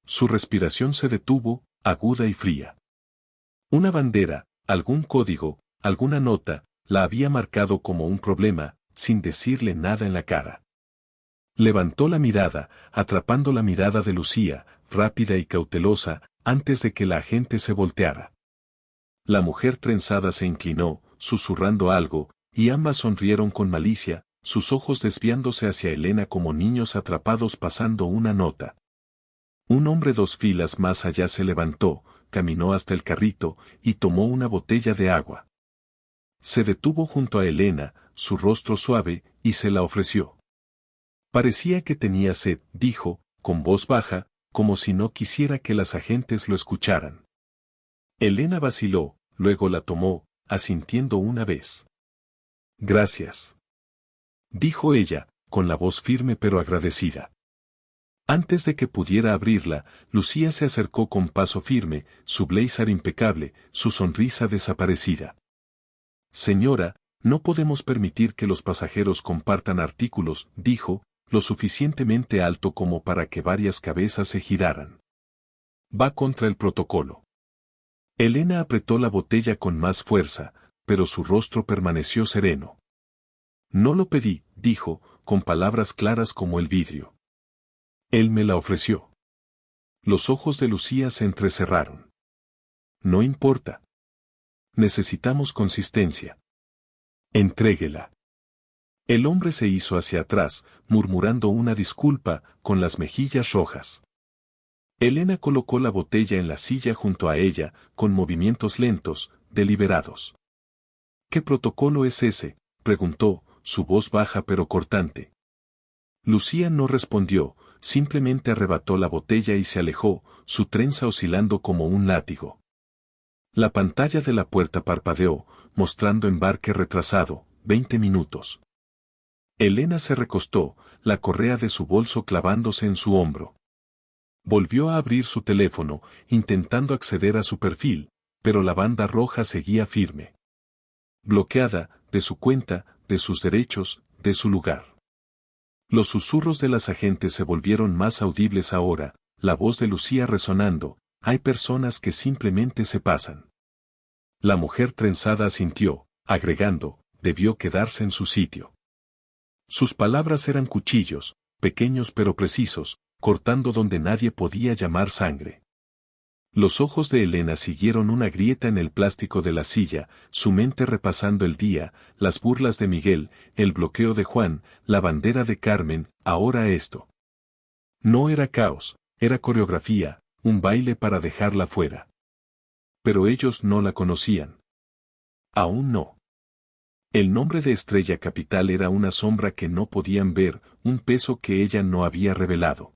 S1: Su respiración se detuvo, aguda y fría. Una bandera, algún código, alguna nota, la había marcado como un problema, sin decirle nada en la cara. Levantó la mirada, atrapando la mirada de Lucía, rápida y cautelosa, antes de que la agente se volteara. La mujer trenzada se inclinó, susurrando algo, y ambas sonrieron con malicia, sus ojos desviándose hacia Elena como niños atrapados pasando una nota. Un hombre 2 filas más allá se levantó, caminó hasta el carrito, y tomó una botella de agua. Se detuvo junto a Elena, su rostro suave, y se la ofreció. Parecía que tenía sed, dijo, con voz baja, como si no quisiera que las agentes lo escucharan. Elena vaciló, luego la tomó, asintiendo una vez. Gracias, dijo ella, con la voz firme pero agradecida. Antes de que pudiera abrirla, Lucía se acercó con paso firme, su blazer impecable, su sonrisa desaparecida. Señora, no podemos permitir que los pasajeros compartan artículos, dijo, lo suficientemente alto como para que varias cabezas se giraran. Va contra el protocolo. Elena apretó la botella con más fuerza, pero su rostro permaneció sereno. No lo pedí, dijo, con palabras claras como el vidrio. Él me la ofreció. Los ojos de Lucía se entrecerraron. No importa. Necesitamos consistencia. Entréguela. El hombre se hizo hacia atrás, murmurando una disculpa, con las mejillas rojas. Elena colocó la botella en la silla junto a ella, con movimientos lentos, deliberados. ¿Qué protocolo es ese?, preguntó, su voz baja pero cortante. Lucía no respondió, simplemente arrebató la botella y se alejó, su trenza oscilando como un látigo. La pantalla de la puerta parpadeó, mostrando embarque retrasado, 20 minutos. Elena se recostó, la correa de su bolso clavándose en su hombro. Volvió a abrir su teléfono, intentando acceder a su perfil, pero la banda roja seguía firme. Bloqueada, de su cuenta, de sus derechos, de su lugar. Los susurros de las agentes se volvieron más audibles ahora, la voz de Lucía resonando, hay personas que simplemente se pasan. La mujer trenzada asintió, agregando, debió quedarse en su sitio. Sus palabras eran cuchillos, pequeños pero precisos, cortando donde nadie podía llamar sangre. Los ojos de Elena siguieron una grieta en el plástico de la silla, su mente repasando el día, las burlas de Miguel, el bloqueo de Juan, la bandera de Carmen, ahora esto. No era caos, era coreografía, un baile para dejarla fuera. Pero ellos no la conocían. Aún no. El nombre de Estrella Capital era una sombra que no podían ver, un peso que ella no había revelado.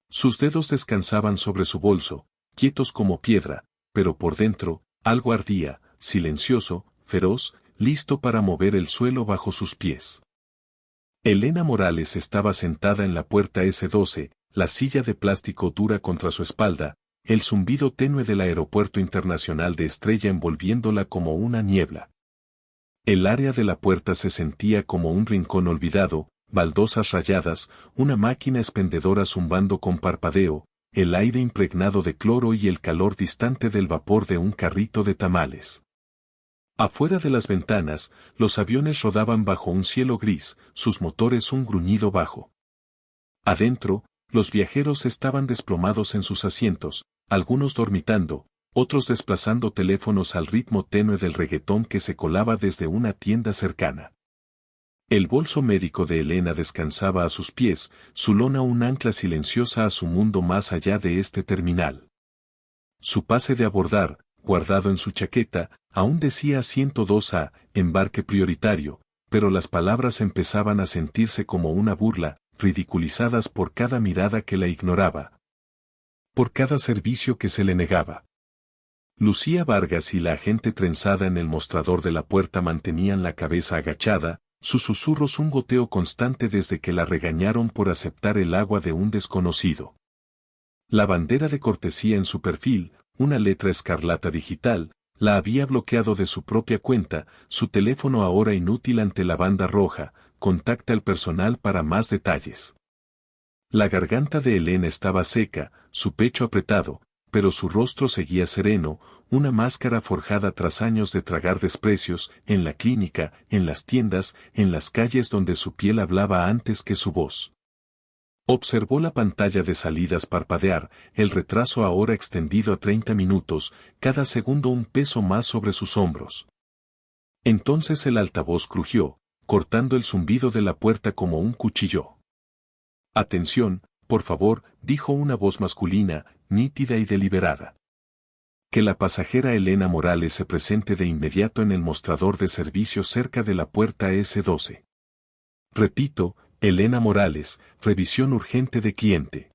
S1: Sus dedos descansaban sobre su bolso, quietos como piedra, pero por dentro, algo ardía, silencioso, feroz, listo para mover el suelo bajo sus pies. Elena Morales estaba sentada en la puerta S12, la silla de plástico dura contra su espalda, el zumbido tenue del aeropuerto internacional de Estrella envolviéndola como una niebla. El área de la puerta se sentía como un rincón olvidado, baldosas rayadas, una máquina expendedora zumbando con parpadeo, el aire impregnado de cloro y el calor distante del vapor de un carrito de tamales. Afuera de las ventanas, los aviones rodaban bajo un cielo gris, sus motores un gruñido bajo. Adentro, los viajeros estaban desplomados en sus asientos, algunos dormitando, otros desplazando teléfonos al ritmo tenue del reggaetón que se colaba desde una tienda cercana. El bolso médico de Elena descansaba a sus pies, su lona un ancla silenciosa a su mundo más allá de este terminal. Su pase de abordar, guardado en su chaqueta, aún decía 102A, embarque prioritario, pero las palabras empezaban a sentirse como una burla, ridiculizadas por cada mirada que la ignoraba. Por cada servicio que se le negaba. Lucía Vargas y la agente trenzada en el mostrador de la puerta mantenían la cabeza agachada, sus susurros un goteo constante desde que la regañaron por aceptar el agua de un desconocido. La bandera de cortesía en su perfil, una letra escarlata digital, la había bloqueado de su propia cuenta, su teléfono ahora inútil ante la banda roja, contacta al personal para más detalles. La garganta de Elena estaba seca, su pecho apretado, pero su rostro seguía sereno, una máscara forjada tras años de tragar desprecios, en la clínica, en las tiendas, en las calles donde su piel hablaba antes que su voz. Observó la pantalla de salidas parpadear, el retraso ahora extendido a 30 minutos, cada segundo un peso más sobre sus hombros. Entonces el altavoz crujió, cortando el zumbido de la puerta como un cuchillo. «Atención, por favor», dijo una voz masculina, nítida y deliberada. «Que la pasajera Elena Morales se presente de inmediato en el mostrador de servicio cerca de la puerta S12. Repito, Elena Morales, revisión urgente de cliente».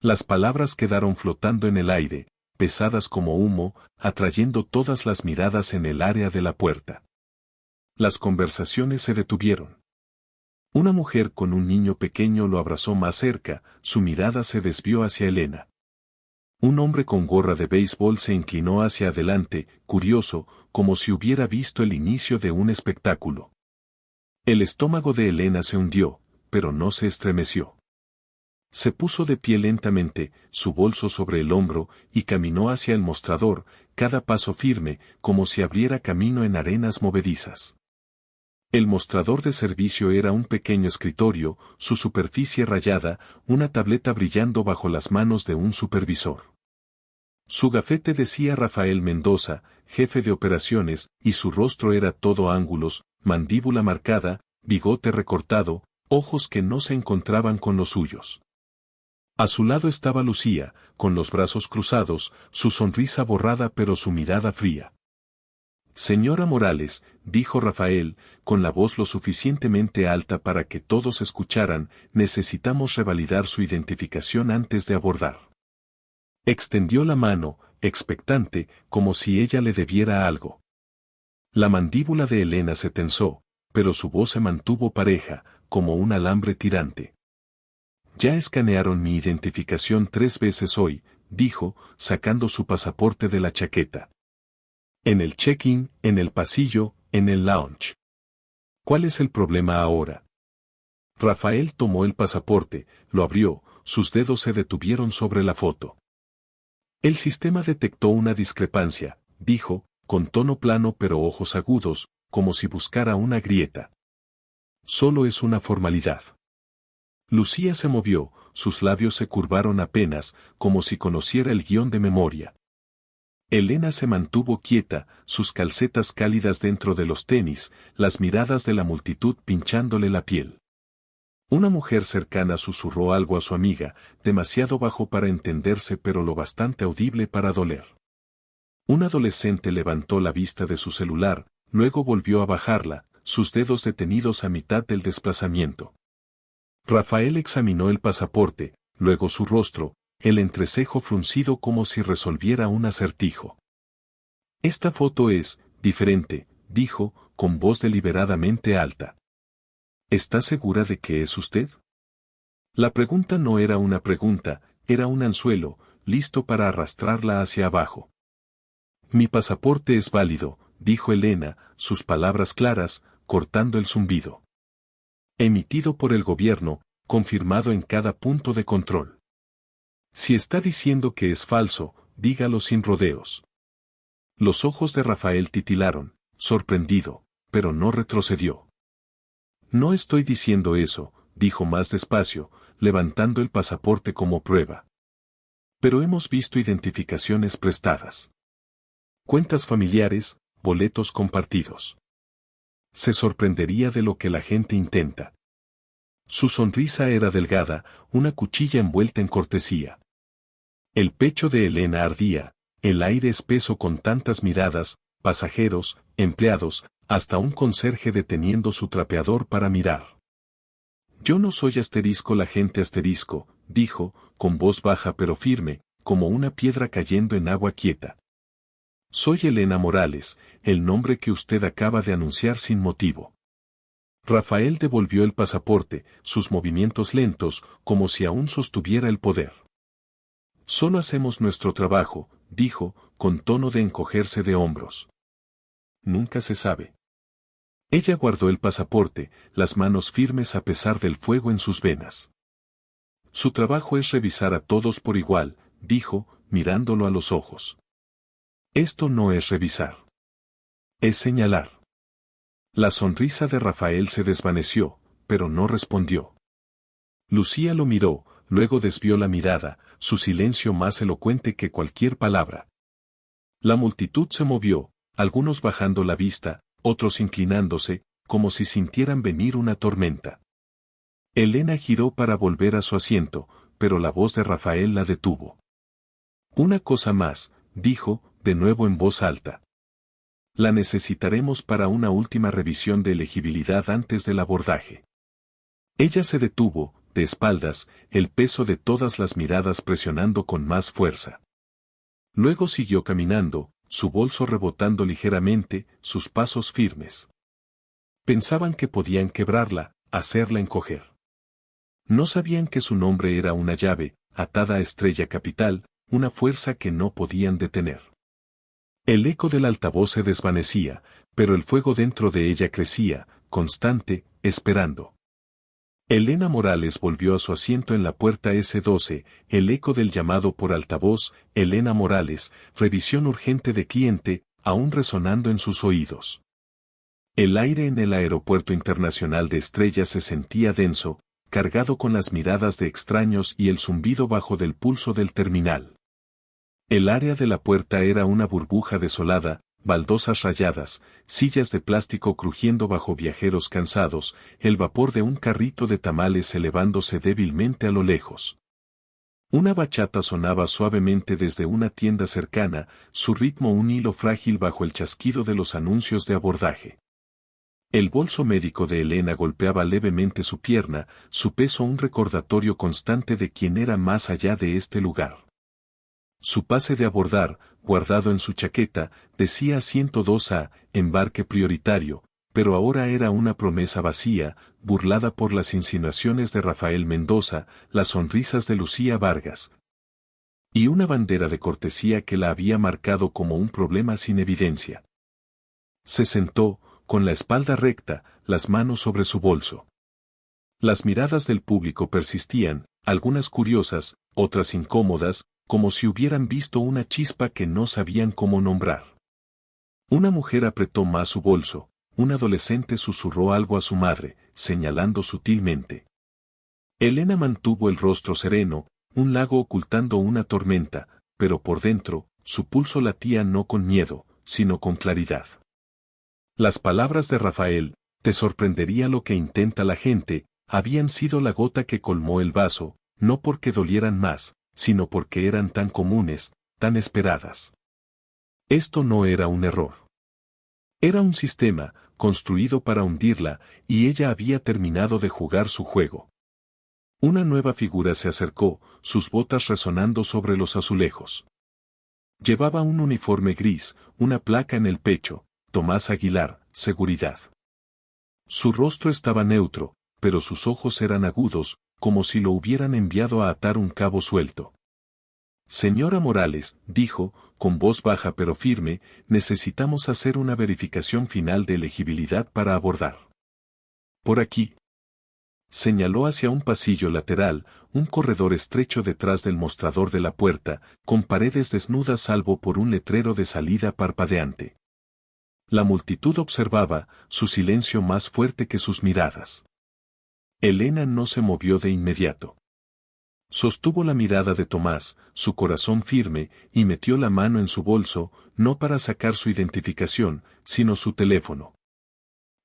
S1: Las palabras quedaron flotando en el aire, pesadas como humo, atrayendo todas las miradas en el área de la puerta. Las conversaciones se detuvieron. Una mujer con un niño pequeño lo abrazó más cerca, su mirada se desvió hacia Elena. Un hombre con gorra de béisbol se inclinó hacia adelante, curioso, como si hubiera visto el inicio de un espectáculo. El estómago de Elena se hundió, pero no se estremeció. Se puso de pie lentamente, su bolso sobre el hombro, y caminó hacia el mostrador, cada paso firme, como si abriera camino en arenas movedizas. El mostrador de servicio era un pequeño escritorio, su superficie rayada, una tableta brillando bajo las manos de un supervisor. Su gafete decía Rafael Mendoza, jefe de operaciones, y su rostro era todo ángulos, mandíbula marcada, bigote recortado, ojos que no se encontraban con los suyos. A su lado estaba Lucía, con los brazos cruzados, su sonrisa borrada pero su mirada fría. «Señora Morales», dijo Rafael, con la voz lo suficientemente alta para que todos escucharan, «necesitamos revalidar su identificación antes de abordar». Extendió la mano, expectante, como si ella le debiera algo. La mandíbula de Elena se tensó, pero su voz se mantuvo pareja, como un alambre tirante. «Ya escanearon mi identificación 3 veces hoy», dijo, sacando su pasaporte de la chaqueta. «En el check-in, en el pasillo, en el lounge. ¿Cuál es el problema ahora?» Rafael tomó el pasaporte, lo abrió, sus dedos se detuvieron sobre la foto. «El sistema detectó una discrepancia», dijo, con tono plano pero ojos agudos, como si buscara una grieta. «Solo es una formalidad». Lucía se movió, sus labios se curvaron apenas, como si conociera el guión de memoria. Elena se mantuvo quieta, sus calcetas cálidas dentro de los tenis, las miradas de la multitud pinchándole la piel. Una mujer cercana susurró algo a su amiga, demasiado bajo para entenderse pero lo bastante audible para doler. Un adolescente levantó la vista de su celular, luego volvió a bajarla, sus dedos detenidos a mitad del desplazamiento. Rafael examinó el pasaporte, luego su rostro, el entrecejo fruncido como si resolviera un acertijo. «Esta foto es diferente», dijo, con voz deliberadamente alta. «¿Está segura de que es usted?» La pregunta no era una pregunta, era un anzuelo, listo para arrastrarla hacia abajo. «Mi pasaporte es válido», dijo Elena, sus palabras claras, cortando el zumbido. «Emitido por el gobierno, confirmado en cada punto de control. Si está diciendo que es falso, dígalo sin rodeos». Los ojos de Rafael titilaron, sorprendido, pero no retrocedió. «No estoy diciendo eso», dijo más despacio, levantando el pasaporte como prueba. «Pero hemos visto identificaciones prestadas. Cuentas familiares, boletos compartidos. Se sorprendería de lo que la gente intenta». Su sonrisa era delgada, una cuchilla envuelta en cortesía. El pecho de Elena ardía, el aire espeso con tantas miradas, pasajeros, empleados, hasta un conserje deteniendo su trapeador para mirar. «Yo no soy asterisco la gente asterisco», dijo, con voz baja pero firme, como una piedra cayendo en agua quieta. «Soy Elena Morales, el nombre que usted acaba de anunciar sin motivo». Rafael devolvió el pasaporte, sus movimientos lentos, como si aún sostuviera el poder. «Solo hacemos nuestro trabajo», dijo, con tono de encogerse de hombros. «Nunca se sabe». Ella guardó el pasaporte, las manos firmes a pesar del fuego en sus venas. «Su trabajo es revisar a todos por igual», dijo, mirándolo a los ojos. «Esto no es revisar. Es señalar». La sonrisa de Rafael se desvaneció, pero no respondió. Lucía lo miró, luego desvió la mirada, su silencio más elocuente que cualquier palabra. La multitud se movió, algunos bajando la vista, otros inclinándose, como si sintieran venir una tormenta. Elena giró para volver a su asiento, pero la voz de Rafael la detuvo. Una cosa más, dijo, de nuevo en voz alta. La necesitaremos para una última revisión de elegibilidad antes del abordaje. Ella se detuvo, de espaldas, el peso de todas las miradas presionando con más fuerza. Luego siguió caminando, su bolso rebotando ligeramente, sus pasos firmes. Pensaban que podían quebrarla, hacerla encoger. No sabían que su nombre era una llave, atada a Estrella Capital, una fuerza que no podían detener. El eco del altavoz se desvanecía, pero el fuego dentro de ella crecía, constante, esperando. Elena Morales volvió a su asiento en la puerta S12, el eco del llamado por altavoz, Elena Morales, revisión urgente de cliente, aún resonando en sus oídos. El aire en el aeropuerto internacional de Estrella se sentía denso, cargado con las miradas de extraños y el zumbido bajo del pulso del terminal. El área de la puerta era una burbuja desolada, baldosas rayadas, sillas de plástico crujiendo bajo viajeros cansados, el vapor de un carrito de tamales elevándose débilmente a lo lejos. Una bachata sonaba suavemente desde una tienda cercana, su ritmo un hilo frágil bajo el chasquido de los anuncios de abordaje. El bolso médico de Elena golpeaba levemente su pierna, su peso un recordatorio constante de quién era más allá de este lugar. Su pase de abordar, guardado en su chaqueta, decía 102A, embarque prioritario, pero ahora era una promesa vacía, burlada por las insinuaciones de Rafael Mendoza, las sonrisas de Lucía Vargas. Y una bandera de cortesía que la había marcado como un problema sin evidencia. Se sentó, con la espalda recta, las manos sobre su bolso. Las miradas del público persistían, algunas curiosas, otras incómodas, como si hubieran visto una chispa que no sabían cómo nombrar. Una mujer apretó más su bolso, un adolescente susurró algo a su madre, señalando sutilmente. Elena mantuvo el rostro sereno, un lago ocultando una tormenta, pero por dentro, su pulso latía no con miedo, sino con claridad. Las palabras de Rafael, te sorprendería lo que intenta la gente, habían sido la gota que colmó el vaso, no porque dolieran más, sino porque eran tan comunes, tan esperadas. Esto no era un error. Era un sistema, construido para hundirla, y ella había terminado de jugar su juego. Una nueva figura se acercó, sus botas resonando sobre los azulejos. Llevaba un uniforme gris, una placa en el pecho, Tomás Aguilar, seguridad. Su rostro estaba neutro, pero sus ojos eran agudos, como si lo hubieran enviado a atar un cabo suelto. Señora Morales, dijo, con voz baja pero firme, necesitamos hacer una verificación final de elegibilidad para abordar. Por aquí. Señaló hacia un pasillo lateral, un corredor estrecho detrás del mostrador de la puerta, con paredes desnudas salvo por un letrero de salida parpadeante. La multitud observaba, su silencio más fuerte que sus miradas. Elena no se movió de inmediato. Sostuvo la mirada de Tomás, su corazón firme, y metió la mano en su bolso, no para sacar su identificación, sino su teléfono.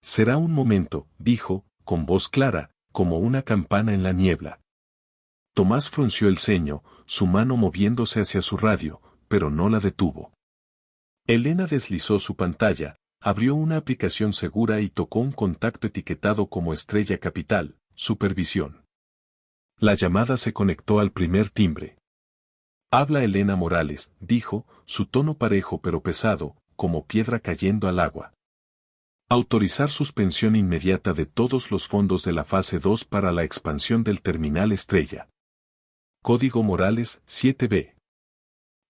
S1: Será un momento, dijo, con voz clara, como una campana en la niebla. Tomás frunció el ceño, su mano moviéndose hacia su radio, pero no la detuvo. Elena deslizó su pantalla, abrió una aplicación segura y tocó un contacto etiquetado como Estrella Capital, Supervisión. La llamada se conectó al primer timbre. Habla Elena Morales, dijo, su tono parejo pero pesado, como piedra cayendo al agua. Autorizar suspensión inmediata de todos los fondos de la fase 2 para la expansión del terminal Estrella. Código Morales 7B.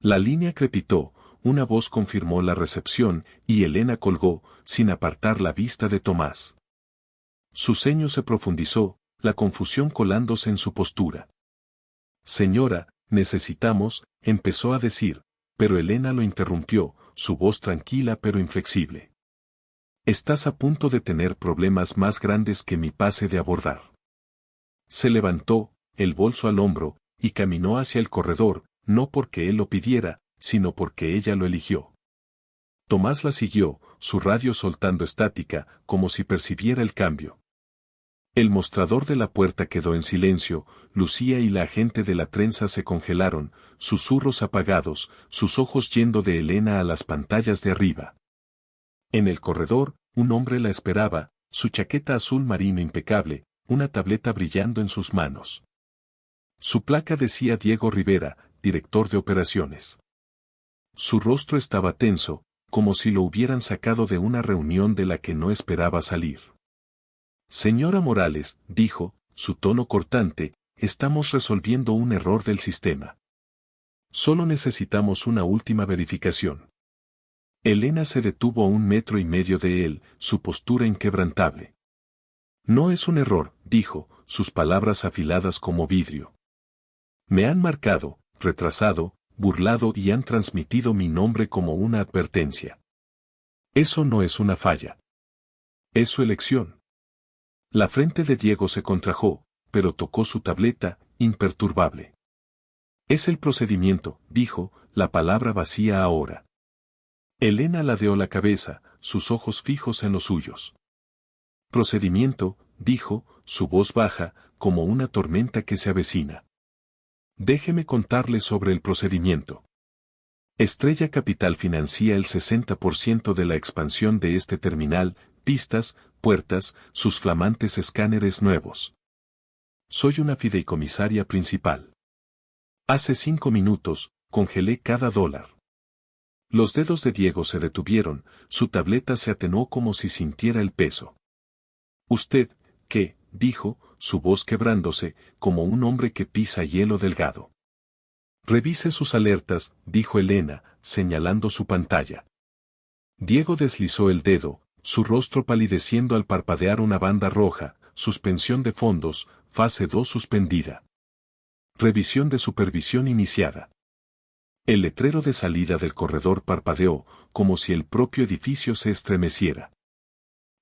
S1: La línea crepitó, una voz confirmó la recepción, y Elena colgó, sin apartar la vista de Tomás. Su ceño se profundizó, la confusión colándose en su postura. Señora, necesitamos, empezó a decir, pero Elena lo interrumpió, su voz tranquila pero inflexible. Estás a punto de tener problemas más grandes que mi pase de abordar. Se levantó, el bolso al hombro, y caminó hacia el corredor, no porque él lo pidiera, sino porque ella lo eligió. Tomás la siguió, su radio soltando estática, como si percibiera el cambio. El mostrador de la puerta quedó en silencio, Lucía y la agente de la trenza se congelaron, susurros apagados, sus ojos yendo de Elena a las pantallas de arriba. En el corredor, un hombre la esperaba, su chaqueta azul marino impecable, una tableta brillando en sus manos. Su placa decía Diego Rivera, director de operaciones. Su rostro estaba tenso, como si lo hubieran sacado de una reunión de la que no esperaba salir. Señora Morales, dijo, su tono cortante, estamos resolviendo un error del sistema. Solo necesitamos una última verificación. Elena se detuvo a 1,5 metros de él, su postura inquebrantable. No es un error, dijo, sus palabras afiladas como vidrio. Me han marcado, retrasado, burlado y han transmitido mi nombre como una advertencia. Eso no es una falla. Es su elección. La frente de Diego se contrajo, pero tocó su tableta, imperturbable. Es el procedimiento, dijo, la palabra vacía ahora. Elena ladeó la cabeza, sus ojos fijos en los suyos. Procedimiento, dijo, su voz baja, como una tormenta que se avecina. Déjeme contarle sobre el procedimiento. Estrella Capital financia el 60% de la expansión de este terminal, pistas, puertas, sus flamantes escáneres nuevos. Soy una fideicomisaria principal. Hace 5 minutos, congelé cada dólar. Los dedos de Diego se detuvieron, su tableta se atenuó como si sintiera el peso. Usted, ¿qué? Dijo, su voz quebrándose, como un hombre que pisa hielo delgado. Revise sus alertas, dijo Elena, señalando su pantalla. Diego deslizó el dedo, su rostro palideciendo al parpadear una banda roja, suspensión de fondos, fase 2 suspendida. Revisión de supervisión iniciada. El letrero de salida del corredor parpadeó, como si el propio edificio se estremeciera.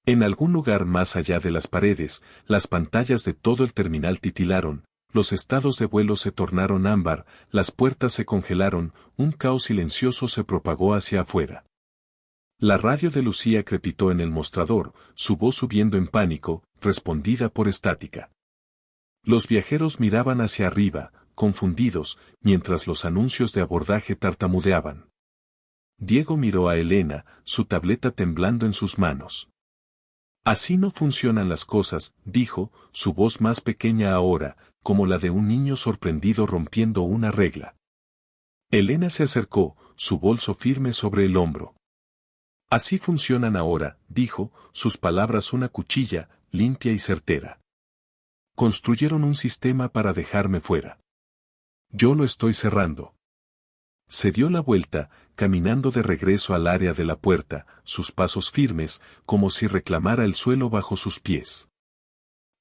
S1: En algún lugar más allá de las paredes, las pantallas de todo el terminal titilaron, los estados de vuelo se tornaron ámbar, las puertas se congelaron, un caos silencioso se propagó hacia afuera. La radio de Lucía crepitó en el mostrador, su voz subiendo en pánico, respondida por estática. Los viajeros miraban hacia arriba, confundidos, mientras los anuncios de abordaje tartamudeaban. Diego miró a Elena, su tableta temblando en sus manos. Así no funcionan las cosas, dijo, su voz más pequeña ahora, como la de un niño sorprendido rompiendo una regla. Elena se acercó, su bolso firme sobre el hombro. Así funcionan ahora, dijo, sus palabras una cuchilla, limpia y certera. Construyeron un sistema para dejarme fuera. Yo lo estoy cerrando. Se dio la vuelta, caminando de regreso al área de la puerta, sus pasos firmes, como si reclamara el suelo bajo sus pies.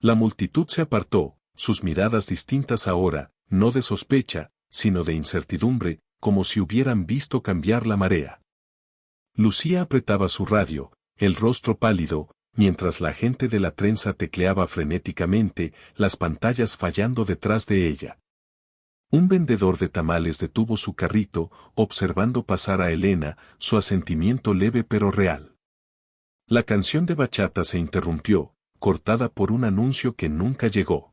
S1: La multitud se apartó, sus miradas distintas ahora, no de sospecha, sino de incertidumbre, como si hubieran visto cambiar la marea. Lucía apretaba su radio, el rostro pálido, mientras la gente de la trenza tecleaba frenéticamente, las pantallas fallando detrás de ella. Un vendedor de tamales detuvo su carrito, observando pasar a Elena, su asentimiento leve pero real. La canción de bachata se interrumpió, cortada por un anuncio que nunca llegó.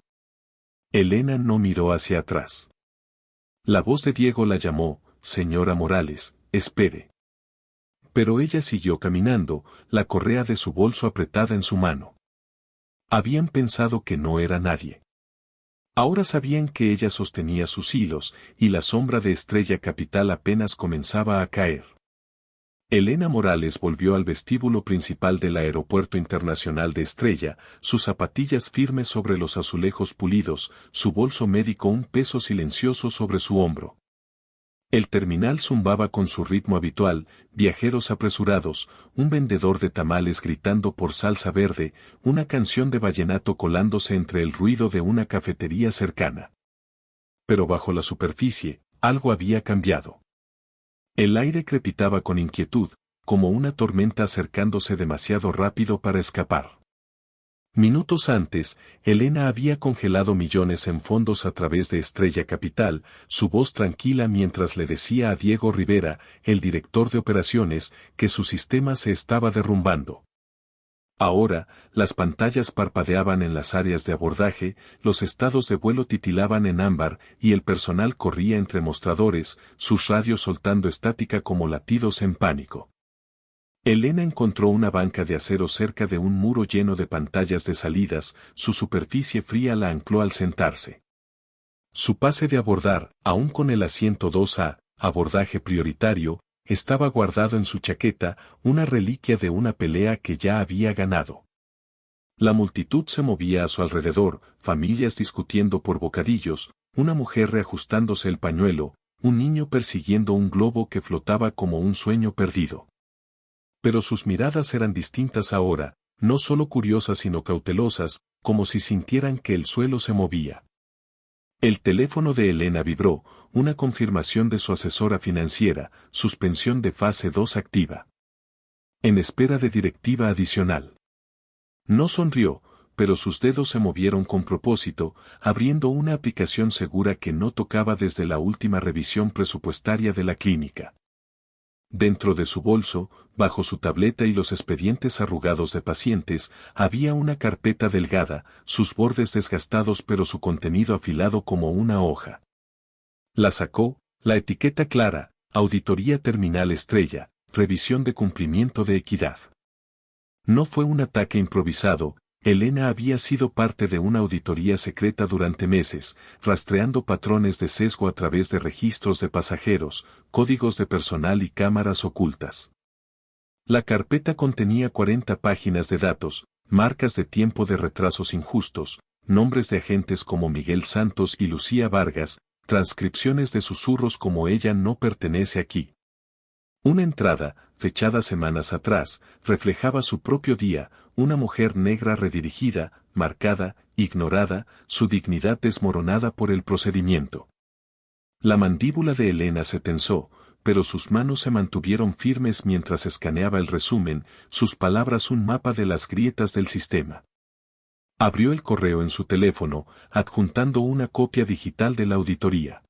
S1: Elena no miró hacia atrás. La voz de Diego la llamó, señora Morales, espere. Pero ella siguió caminando, la correa de su bolso apretada en su mano. Habían pensado que no era nadie. Ahora sabían que ella sostenía sus hilos, y la sombra de Estrella Capital apenas comenzaba a caer. Elena Morales volvió al vestíbulo principal del Aeropuerto Internacional de Estrella, sus zapatillas firmes sobre los azulejos pulidos, su bolso médico un peso silencioso sobre su hombro. El terminal zumbaba con su ritmo habitual, viajeros apresurados, un vendedor de tamales gritando por salsa verde, una canción de vallenato colándose entre el ruido de una cafetería cercana. Pero bajo la superficie, algo había cambiado. El aire crepitaba con inquietud, como una tormenta acercándose demasiado rápido para escapar. Minutos antes, Elena había congelado millones en fondos a través de Estrella Capital, su voz tranquila mientras le decía a Diego Rivera, el director de operaciones, que su sistema se estaba derrumbando. Ahora, las pantallas parpadeaban en las áreas de abordaje, los estados de vuelo titilaban en ámbar y el personal corría entre mostradores, sus radios soltando estática como latidos en pánico. Elena encontró una banca de acero cerca de un muro lleno de pantallas de salidas, su superficie fría la ancló al sentarse. Su pase de abordar, aún con el asiento 2A, abordaje prioritario, estaba guardado en su chaqueta, una reliquia de una pelea que ya había ganado. La multitud se movía a su alrededor, familias discutiendo por bocadillos, una mujer reajustándose el pañuelo, un niño persiguiendo un globo que flotaba como un sueño perdido. Pero sus miradas eran distintas ahora, no solo curiosas sino cautelosas, como si sintieran que el suelo se movía. El teléfono de Elena vibró, una confirmación de su asesora financiera, suspensión de fase 2 activa. En espera de directiva adicional. No sonrió, pero sus dedos se movieron con propósito, abriendo una aplicación segura que no tocaba desde la última revisión presupuestaria de la clínica. Dentro de su bolso, bajo su tableta y los expedientes arrugados de pacientes, había una carpeta delgada, sus bordes desgastados pero su contenido afilado como una hoja. La sacó, la etiqueta clara, Auditoría Terminal Estrella, revisión de cumplimiento de equidad. No fue un ataque improvisado, Elena había sido parte de una auditoría secreta durante meses, rastreando patrones de sesgo a través de registros de pasajeros, códigos de personal y cámaras ocultas. La carpeta contenía 40 páginas de datos, marcas de tiempo de retrasos injustos, nombres de agentes como Miguel Santos y Lucía Vargas, transcripciones de susurros como ella no pertenece aquí. Una entrada, fechada semanas atrás, reflejaba su propio día, una mujer negra redirigida, marcada, ignorada, su dignidad desmoronada por el procedimiento. La mandíbula de Elena se tensó, pero sus manos se mantuvieron firmes mientras escaneaba el resumen, sus palabras un mapa de las grietas del sistema. Abrió el correo en su teléfono, adjuntando una copia digital de la auditoría.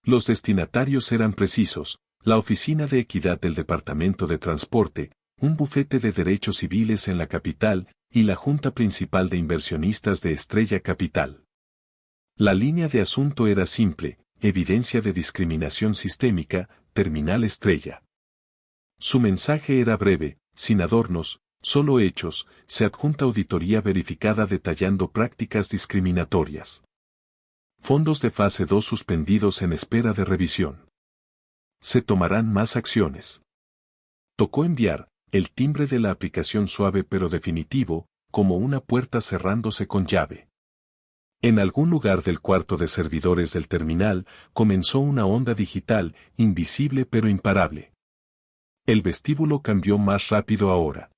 S1: Los destinatarios eran precisos. La Oficina de Equidad del Departamento de Transporte, un bufete de derechos civiles en la capital, y la Junta Principal de Inversionistas de Estrella Capital. La línea de asunto era simple, evidencia de discriminación sistémica, Terminal Estrella. Su mensaje era breve, sin adornos, solo hechos, se adjunta auditoría verificada detallando prácticas discriminatorias. Fondos de fase 2 suspendidos en espera de revisión. Se tomarán más acciones. Tocó enviar, el timbre de la aplicación suave pero definitivo, como una puerta cerrándose con llave. En algún lugar del cuarto de servidores del terminal, comenzó una onda digital, invisible pero imparable. El vestíbulo cambió más rápido ahora.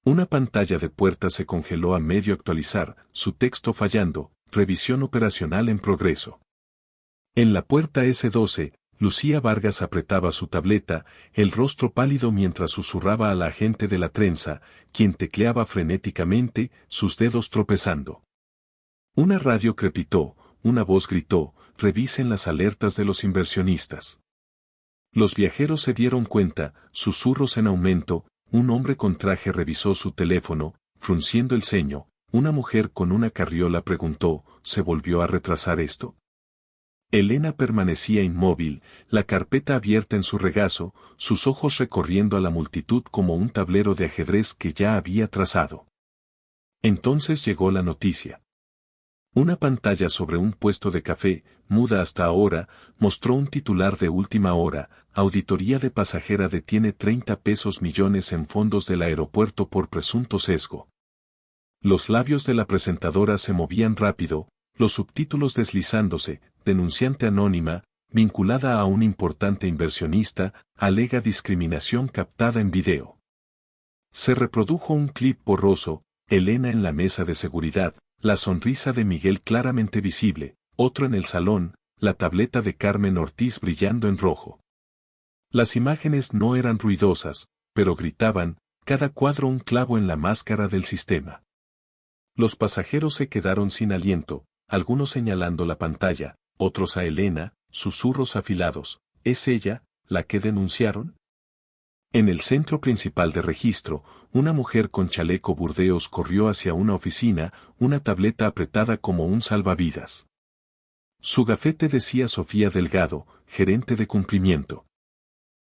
S1: Una pantalla de puerta se congeló a medio actualizar, su texto fallando, revisión operacional en progreso. En la puerta S12, Lucía Vargas apretaba su tableta, el rostro pálido mientras susurraba a la agente de la trenza, quien tecleaba frenéticamente, sus dedos tropezando. Una radio crepitó, una voz gritó, revisen las alertas de los inversionistas. Los viajeros se dieron cuenta, susurros en aumento, un hombre con traje revisó su teléfono, frunciendo el ceño, una mujer con una carriola preguntó, ¿se volvió a retrasar esto? Elena permanecía inmóvil, la carpeta abierta en su regazo, sus ojos recorriendo a la multitud como un tablero de ajedrez que ya había trazado. Entonces llegó la noticia. Una pantalla sobre un puesto de café, muda hasta ahora, mostró un titular de última hora, Auditoría de pasajera detiene 30 pesos millones en fondos del aeropuerto por presunto sesgo. Los labios de la presentadora se movían rápido, los subtítulos deslizándose, denunciante anónima, vinculada a un importante inversionista, alega discriminación captada en video. Se reprodujo un clip borroso, Elena en la mesa de seguridad, la sonrisa de Miguel claramente visible, otro en el salón, la tableta de Carmen Ortiz brillando en rojo. Las imágenes no eran ruidosas, pero gritaban, cada cuadro un clavo en la máscara del sistema. Los pasajeros se quedaron sin aliento, algunos señalando la pantalla, otros a Elena, susurros afilados. ¿Es ella, la que denunciaron? En el centro principal de registro, una mujer con chaleco burdeos corrió hacia una oficina, una tableta apretada como un salvavidas. Su gafete decía Sofía Delgado, gerente de cumplimiento.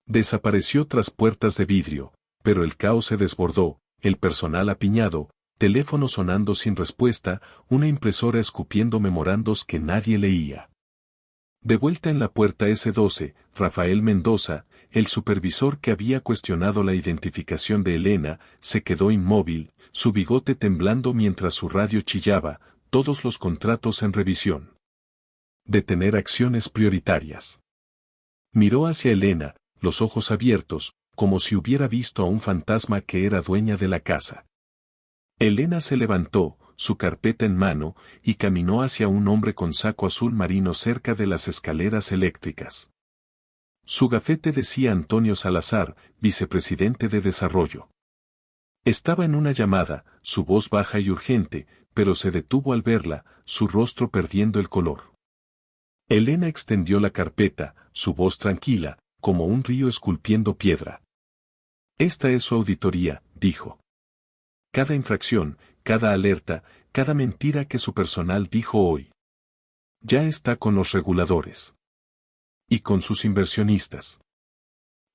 S1: Desapareció tras puertas de vidrio, pero el caos se desbordó, el personal apiñado, teléfono sonando sin respuesta, una impresora escupiendo memorandos que nadie leía. De vuelta en la puerta S12, Rafael Mendoza, el supervisor que había cuestionado la identificación de Elena, se quedó inmóvil, su bigote temblando mientras su radio chillaba, todos los contratos en revisión. Detener acciones prioritarias. Miró hacia Elena, los ojos abiertos, como si hubiera visto a un fantasma que era dueña de la casa. Elena se levantó, su carpeta en mano, y caminó hacia un hombre con saco azul marino cerca de las escaleras eléctricas. Su gafete decía Antonio Salazar, vicepresidente de Desarrollo. Estaba en una llamada, su voz baja y urgente, pero se detuvo al verla, su rostro perdiendo el color. Elena extendió la carpeta, su voz tranquila, como un río esculpiendo piedra. Esta es su auditoría, dijo. Cada infracción, cada alerta, cada mentira que su personal dijo hoy. Ya está con los reguladores. Y con sus inversionistas.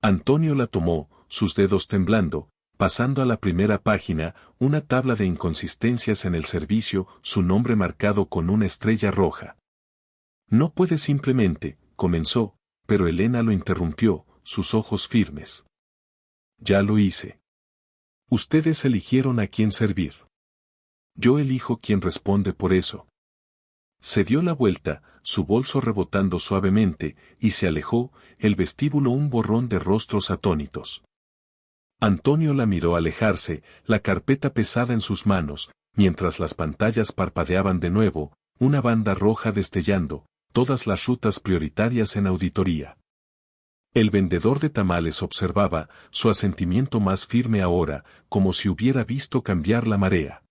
S1: Antonio la tomó, sus dedos temblando, pasando a la primera página, una tabla de inconsistencias en el servicio, su nombre marcado con una estrella roja. No puede simplemente, comenzó, pero Elena lo interrumpió, sus ojos firmes. Ya lo hice. Ustedes eligieron a quién servir. Yo elijo quién responde por eso. Se dio la vuelta, su bolso rebotando suavemente, y se alejó, el vestíbulo un borrón de rostros atónitos. Antonio la miró alejarse, la carpeta pesada en sus manos, mientras las pantallas parpadeaban de nuevo, una banda roja destellando, todas las rutas prioritarias en auditoría. El vendedor de tamales observaba, su asentimiento más firme ahora, como si hubiera visto cambiar la marea.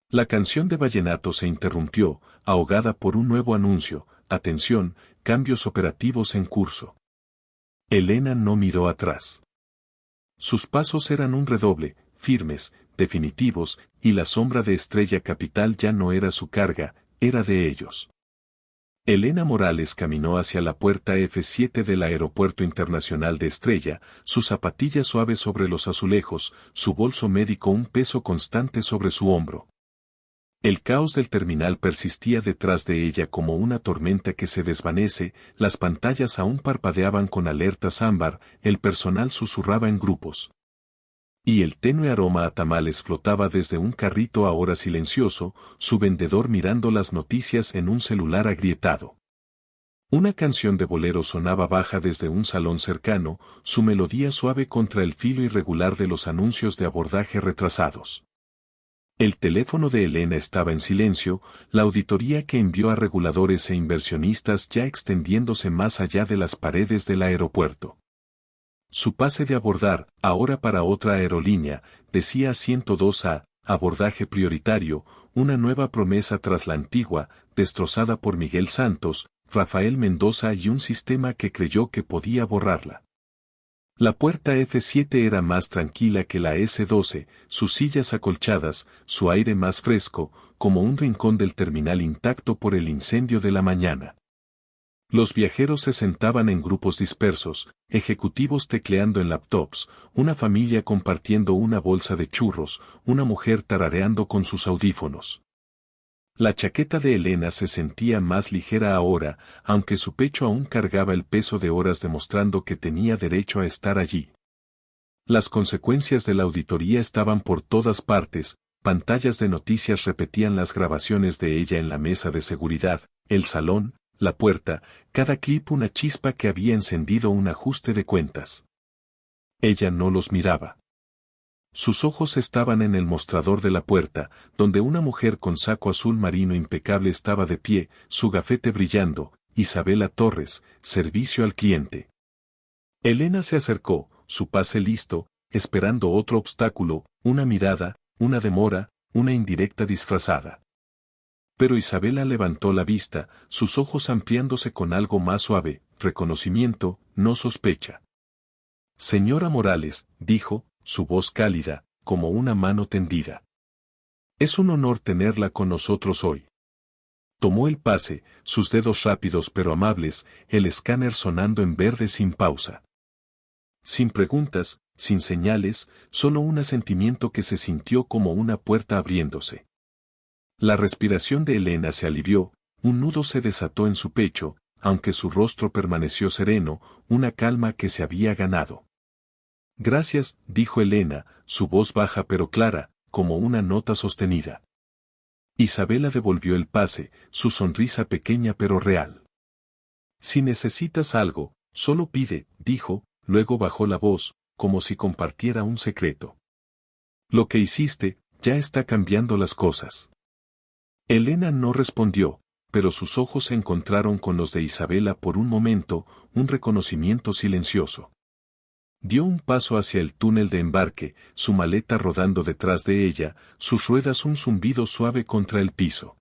S1: La canción de vallenato se interrumpió, ahogada por un nuevo anuncio, atención, cambios operativos en curso. Elena no miró atrás. Sus pasos eran un redoble, firmes, definitivos, y la sombra de Estrella Capital ya no era su carga, era de ellos. Elena Morales caminó hacia la puerta F7 del Aeropuerto Internacional de Estrella, sus zapatillas suaves sobre los azulejos, su bolso médico un peso constante sobre su hombro. El caos del terminal persistía detrás de ella como una tormenta que se desvanece, las pantallas aún parpadeaban con alertas ámbar, el personal susurraba en grupos. Y el tenue aroma a tamales flotaba desde un carrito ahora silencioso, su vendedor mirando las noticias en un celular agrietado. Una canción de bolero sonaba baja desde un salón cercano, su melodía suave contra el filo irregular de los anuncios de abordaje retrasados. El teléfono de Elena estaba en silencio, la auditoría que envió a reguladores e inversionistas ya extendiéndose más allá de las paredes del aeropuerto. Su pase de abordar, ahora para otra aerolínea, decía 102A, abordaje prioritario, una nueva promesa tras la antigua, destrozada por Miguel Santos, Rafael Mendoza y un sistema que creyó que podía borrarla. La puerta F7 era más tranquila que la S12, sus sillas acolchadas, su aire más fresco, como un rincón del terminal intacto por el incendio de la mañana. Los viajeros se sentaban en grupos dispersos, ejecutivos tecleando en laptops, una familia compartiendo una bolsa de churros, una mujer tarareando con sus audífonos. La chaqueta de Elena se sentía más ligera ahora, aunque su pecho aún cargaba el peso de horas demostrando que tenía derecho a estar allí. Las consecuencias de la auditoría estaban por todas partes, pantallas de noticias repetían las grabaciones de ella en la mesa de seguridad, el salón, la puerta, cada clip una chispa que había encendido un ajuste de cuentas. Ella no los miraba. Sus ojos estaban en el mostrador de la puerta, donde una mujer con saco azul marino impecable estaba de pie, su gafete brillando, Isabela Torres, servicio al cliente. Elena se acercó, su pase listo, esperando otro obstáculo, una mirada, una demora, una indirecta disfrazada. Pero Isabela levantó la vista, sus ojos ampliándose con algo más suave, reconocimiento, no sospecha. Señora Morales, dijo, su voz cálida, como una mano tendida. Es un honor tenerla con nosotros hoy. Tomó el pase, sus dedos rápidos pero amables, el escáner sonando en verde sin pausa. Sin preguntas, sin señales, solo un asentimiento que se sintió como una puerta abriéndose. La respiración de Elena se alivió, un nudo se desató en su pecho, aunque su rostro permaneció sereno, una calma que se había ganado. Gracias, dijo Elena, su voz baja pero clara, como una nota sostenida. Isabela devolvió el pase, su sonrisa pequeña pero real. Si necesitas algo, solo pide, dijo, luego bajó la voz, como si compartiera un secreto. Lo que hiciste, ya está cambiando las cosas. Elena no respondió, pero sus ojos se encontraron con los de Isabela por un momento, un reconocimiento silencioso. Dio un paso hacia el túnel de embarque, su maleta rodando detrás de ella, sus ruedas un zumbido suave contra el piso.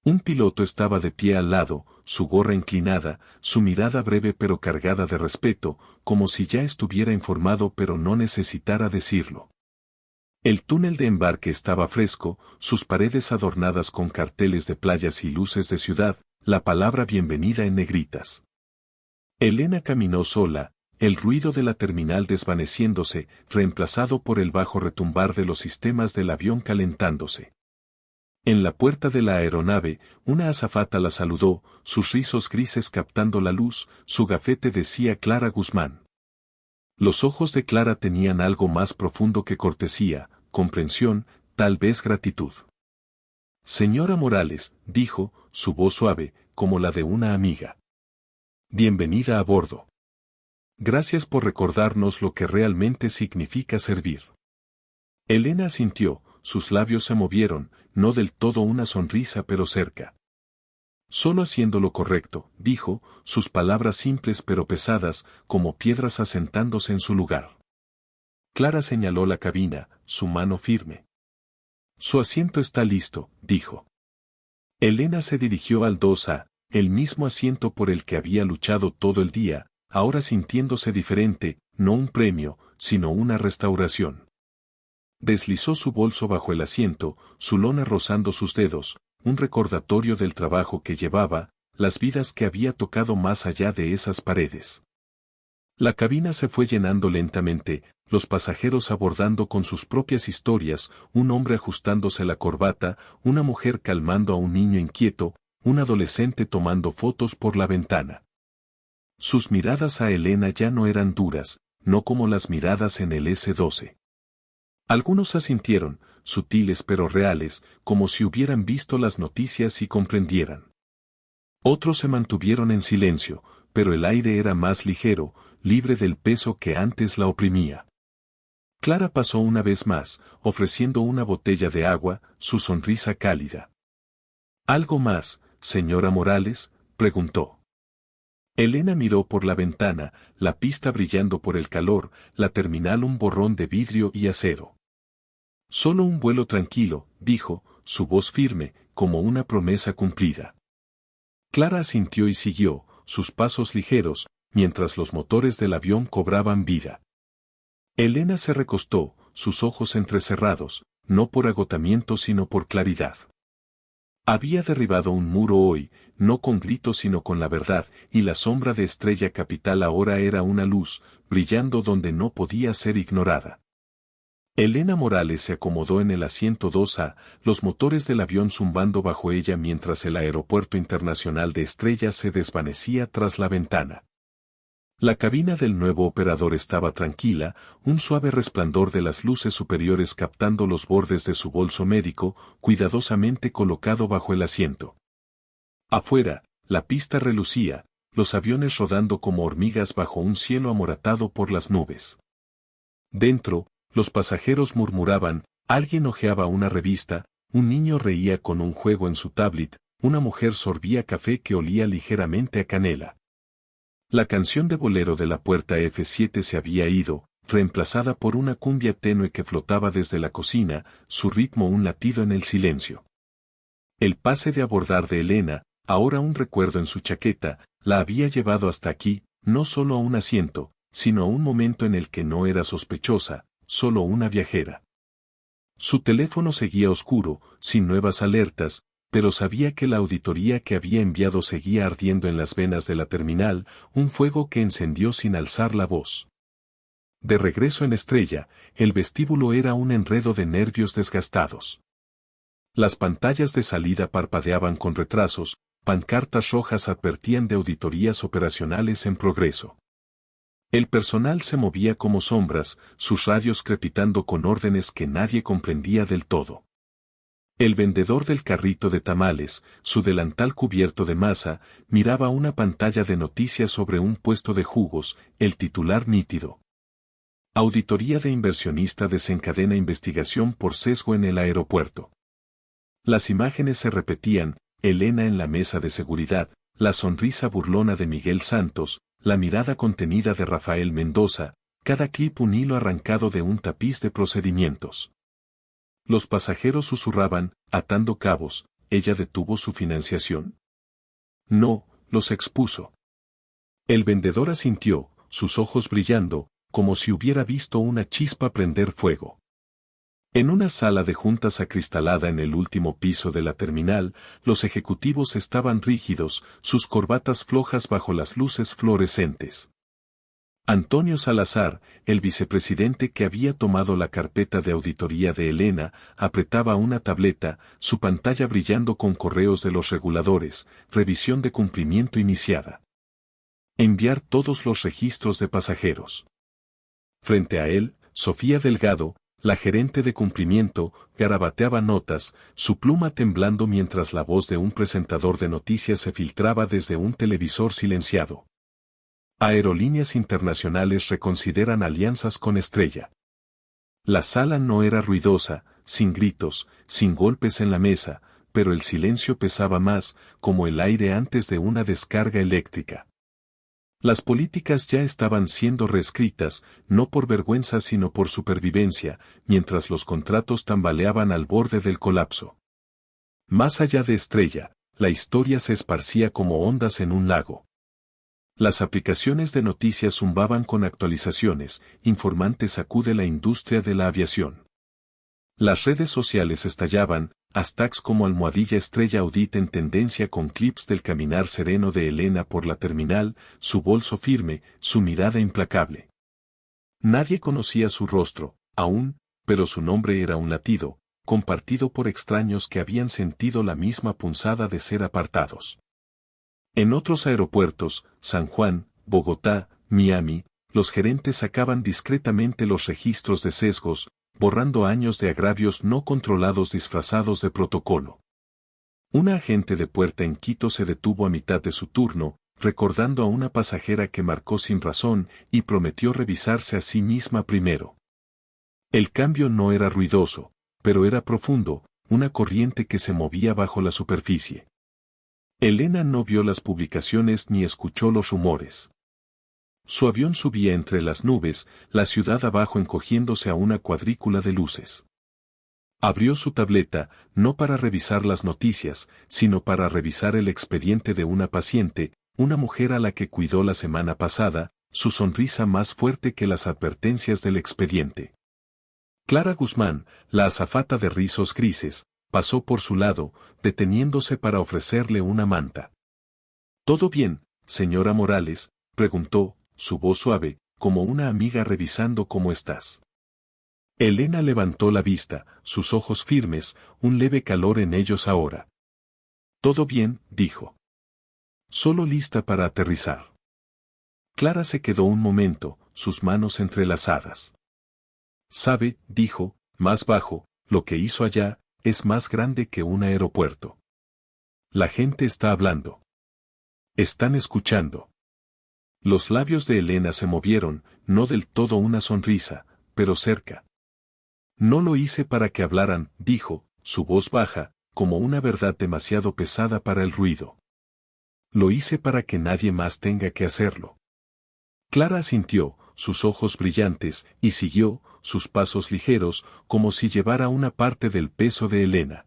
S1: Un piloto estaba de pie al lado, su gorra inclinada, su mirada breve pero cargada de respeto, como si ya estuviera informado pero no necesitara decirlo. El túnel de embarque estaba fresco, sus paredes adornadas con carteles de playas y luces de ciudad, la palabra bienvenida en negritas. Elena caminó sola, el ruido de la terminal desvaneciéndose, reemplazado por el bajo retumbar de los sistemas del avión calentándose. En la puerta de la aeronave, una azafata la saludó, sus rizos grises captando la luz, su gafete decía Clara Guzmán. Los ojos de Clara tenían algo más profundo que cortesía, comprensión, tal vez gratitud. Señora Morales, dijo, su voz suave, como la de una amiga. Bienvenida a bordo. Gracias por recordarnos lo que realmente significa servir. Elena asintió, sus labios se movieron, no del todo una sonrisa pero cerca. Solo haciendo lo correcto, dijo, sus palabras simples pero pesadas, como piedras asentándose en su lugar. Clara señaló la cabina, su mano firme. Su asiento está listo, dijo. Elena se dirigió al 2A, el mismo asiento por el que había luchado todo el día, ahora sintiéndose diferente, no un premio, sino una restauración. Deslizó su bolso bajo el asiento, su lona rozando sus dedos, un recordatorio del trabajo que llevaba, las vidas que había tocado más allá de esas paredes. La cabina se fue llenando lentamente, los pasajeros abordando con sus propias historias, un hombre ajustándose la corbata, una mujer calmando a un niño inquieto, un adolescente tomando fotos por la ventana. Sus miradas a Elena ya no eran duras, no como las miradas en el S-12. Algunos asintieron, sutiles pero reales, como si hubieran visto las noticias y comprendieran. Otros se mantuvieron en silencio, pero el aire era más ligero, libre del peso que antes la oprimía. Clara pasó una vez más, ofreciendo una botella de agua, su sonrisa cálida. ¿Algo más, señora Morales?, preguntó. Elena miró por la ventana, la pista brillando por el calor, la terminal un borrón de vidrio y acero. Solo un vuelo tranquilo, dijo, su voz firme, como una promesa cumplida. Clara asintió y siguió, sus pasos ligeros, mientras los motores del avión cobraban vida. Elena se recostó, sus ojos entrecerrados, no por agotamiento sino por claridad. Había derribado un muro hoy, no con gritos sino con la verdad, y la sombra de Estrella Capital ahora era una luz, brillando donde no podía ser ignorada. Elena Morales se acomodó en el asiento 2A, los motores del avión zumbando bajo ella mientras el aeropuerto internacional de Estrella se desvanecía tras la ventana. La cabina del nuevo operador estaba tranquila, un suave resplandor de las luces superiores captando los bordes de su bolso médico, cuidadosamente colocado bajo el asiento. Afuera, la pista relucía, los aviones rodando como hormigas bajo un cielo amoratado por las nubes. Dentro, los pasajeros murmuraban, alguien hojeaba una revista, un niño reía con un juego en su tablet, una mujer sorbía café que olía ligeramente a canela. La canción de bolero de la puerta F7 se había ido, reemplazada por una cumbia tenue que flotaba desde la cocina, su ritmo un latido en el silencio. El pase de abordar de Elena, ahora un recuerdo en su chaqueta, la había llevado hasta aquí, no solo a un asiento, sino a un momento en el que no era sospechosa, solo una viajera. Su teléfono seguía oscuro, sin nuevas alertas, pero sabía que la auditoría que había enviado seguía ardiendo en las venas de la terminal, un fuego que encendió sin alzar la voz. De regreso en Estrella, el vestíbulo era un enredo de nervios desgastados. Las pantallas de salida parpadeaban con retrasos, pancartas rojas advertían de auditorías operacionales en progreso. El personal se movía como sombras, sus radios crepitando con órdenes que nadie comprendía del todo. El vendedor del carrito de tamales, su delantal cubierto de masa, miraba una pantalla de noticias sobre un puesto de jugos, el titular nítido. Auditoría de inversionista desencadena investigación por sesgo en el aeropuerto. Las imágenes se repetían, Elena en la mesa de seguridad, la sonrisa burlona de Miguel Santos, la mirada contenida de Rafael Mendoza, cada clip un hilo arrancado de un tapiz de procedimientos. Los pasajeros susurraban, atando cabos, ¿ella detuvo su financiación? No, los expuso. El vendedor asintió, sus ojos brillando, como si hubiera visto una chispa prender fuego. En una sala de juntas acristalada en el último piso de la terminal, los ejecutivos estaban rígidos, sus corbatas flojas bajo las luces fluorescentes. Antonio Salazar, el vicepresidente que había tomado la carpeta de auditoría de Elena, apretaba una tableta, su pantalla brillando con correos de los reguladores, revisión de cumplimiento iniciada. Enviar todos los registros de pasajeros. Frente a él, Sofía Delgado, la gerente de cumplimiento, garabateaba notas, su pluma temblando mientras la voz de un presentador de noticias se filtraba desde un televisor silenciado. Aerolíneas internacionales reconsideran alianzas con Estrella. La sala no era ruidosa, sin gritos, sin golpes en la mesa, pero el silencio pesaba más, como el aire antes de una descarga eléctrica. Las políticas ya estaban siendo reescritas, no por vergüenza sino por supervivencia, mientras los contratos tambaleaban al borde del colapso. Más allá de Estrella, la historia se esparcía como ondas en un lago. Las aplicaciones de noticias zumbaban con actualizaciones, Informante sacude la industria de la aviación. Las redes sociales estallaban, hashtags como #Estrella Audit en tendencia con clips del caminar sereno de Elena por la terminal, su bolso firme, su mirada implacable. Nadie conocía su rostro, aún, pero su nombre era un latido, compartido por extraños que habían sentido la misma punzada de ser apartados. En otros aeropuertos, San Juan, Bogotá, Miami, los gerentes sacaban discretamente los registros de sesgos, borrando años de agravios no controlados disfrazados de protocolo. Una agente de puerta en Quito se detuvo a mitad de su turno, recordando a una pasajera que marcó sin razón y prometió revisarse a sí misma primero. El cambio no era ruidoso, pero era profundo, una corriente que se movía bajo la superficie. Elena no vio las publicaciones ni escuchó los rumores. Su avión subía entre las nubes, la ciudad abajo encogiéndose a una cuadrícula de luces. Abrió su tableta, no para revisar las noticias, sino para revisar el expediente de una paciente, una mujer a la que cuidó la semana pasada, su sonrisa más fuerte que las advertencias del expediente. Clara Guzmán, la azafata de rizos grises, pasó por su lado, deteniéndose para ofrecerle una manta. ¿Todo bien, señora Morales?, preguntó, su voz suave, como una amiga revisando cómo estás. Elena levantó la vista, sus ojos firmes, un leve calor en ellos ahora. Todo bien, dijo. Solo lista para aterrizar. Clara se quedó un momento, sus manos entrelazadas. Sabe, dijo, más bajo, lo que hizo allá, es más grande que un aeropuerto. La gente está hablando. Están escuchando. Los labios de Elena se movieron, no del todo una sonrisa, pero cerca. No lo hice para que hablaran, dijo, su voz baja, como una verdad demasiado pesada para el ruido. Lo hice para que nadie más tenga que hacerlo. Clara asintió, sus ojos brillantes, y siguió, sus pasos ligeros, como si llevara una parte del peso de Elena.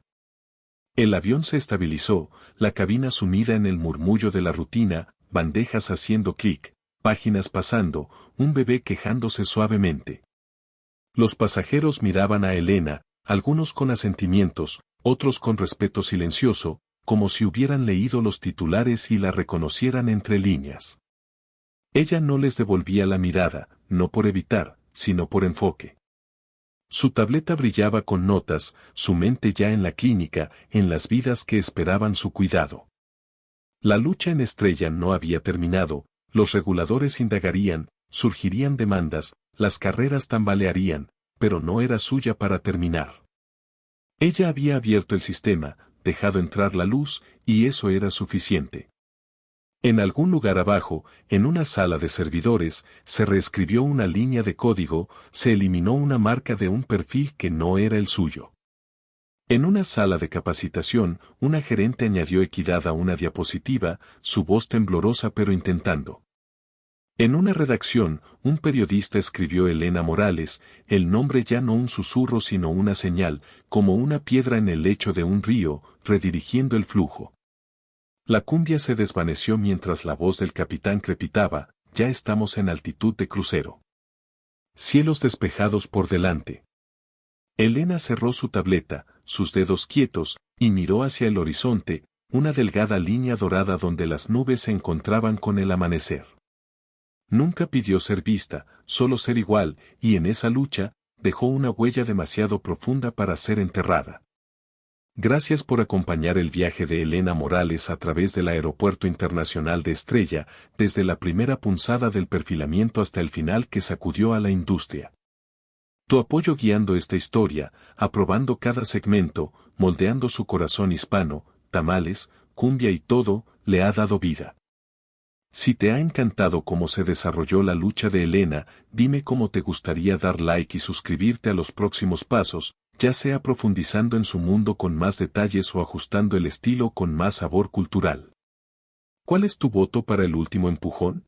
S1: El avión se estabilizó, la cabina sumida en el murmullo de la rutina, bandejas haciendo clic, páginas pasando, un bebé quejándose suavemente. Los pasajeros miraban a Elena, algunos con asentimientos, otros con respeto silencioso, como si hubieran leído los titulares y la reconocieran entre líneas. Ella no les devolvía la mirada, no por evitar, sino por enfoque. Su tableta brillaba con notas, su mente ya en la clínica, en las vidas que esperaban su cuidado. La lucha en Estrella no había terminado, los reguladores indagarían, surgirían demandas, las carreras tambalearían, pero no era suya para terminar. Ella había abierto el sistema, dejado entrar la luz, y eso era suficiente. En algún lugar abajo, en una sala de servidores, se reescribió una línea de código, se eliminó una marca de un perfil que no era el suyo. En una sala de capacitación, una gerente añadió equidad a una diapositiva, su voz temblorosa pero intentando. En una redacción, un periodista escribió Elena Morales, el nombre ya no un susurro sino una señal, como una piedra en el lecho de un río, redirigiendo el flujo. La cumbia se desvaneció mientras la voz del capitán crepitaba, ya estamos en altitud de crucero. Cielos despejados por delante. Elena cerró su tableta, sus dedos quietos, y miró hacia el horizonte, una delgada línea dorada donde las nubes se encontraban con el amanecer. Nunca pidió ser vista, solo ser igual, y en esa lucha, dejó una huella demasiado profunda para ser enterrada. Gracias por acompañar el viaje de Elena Morales a través del Aeropuerto Internacional de Estrella, desde la primera punzada del perfilamiento hasta el final que sacudió a la industria. Tu apoyo guiando esta historia, aprobando cada segmento, moldeando su corazón hispano, tamales, cumbia y todo, le ha dado vida. Si te ha encantado cómo se desarrolló la lucha de Elena, dime cómo te gustaría dar like y suscribirte a los próximos pasos, ya sea profundizando en su mundo con más detalles o ajustando el estilo con más sabor cultural. ¿Cuál es tu voto para el último empujón?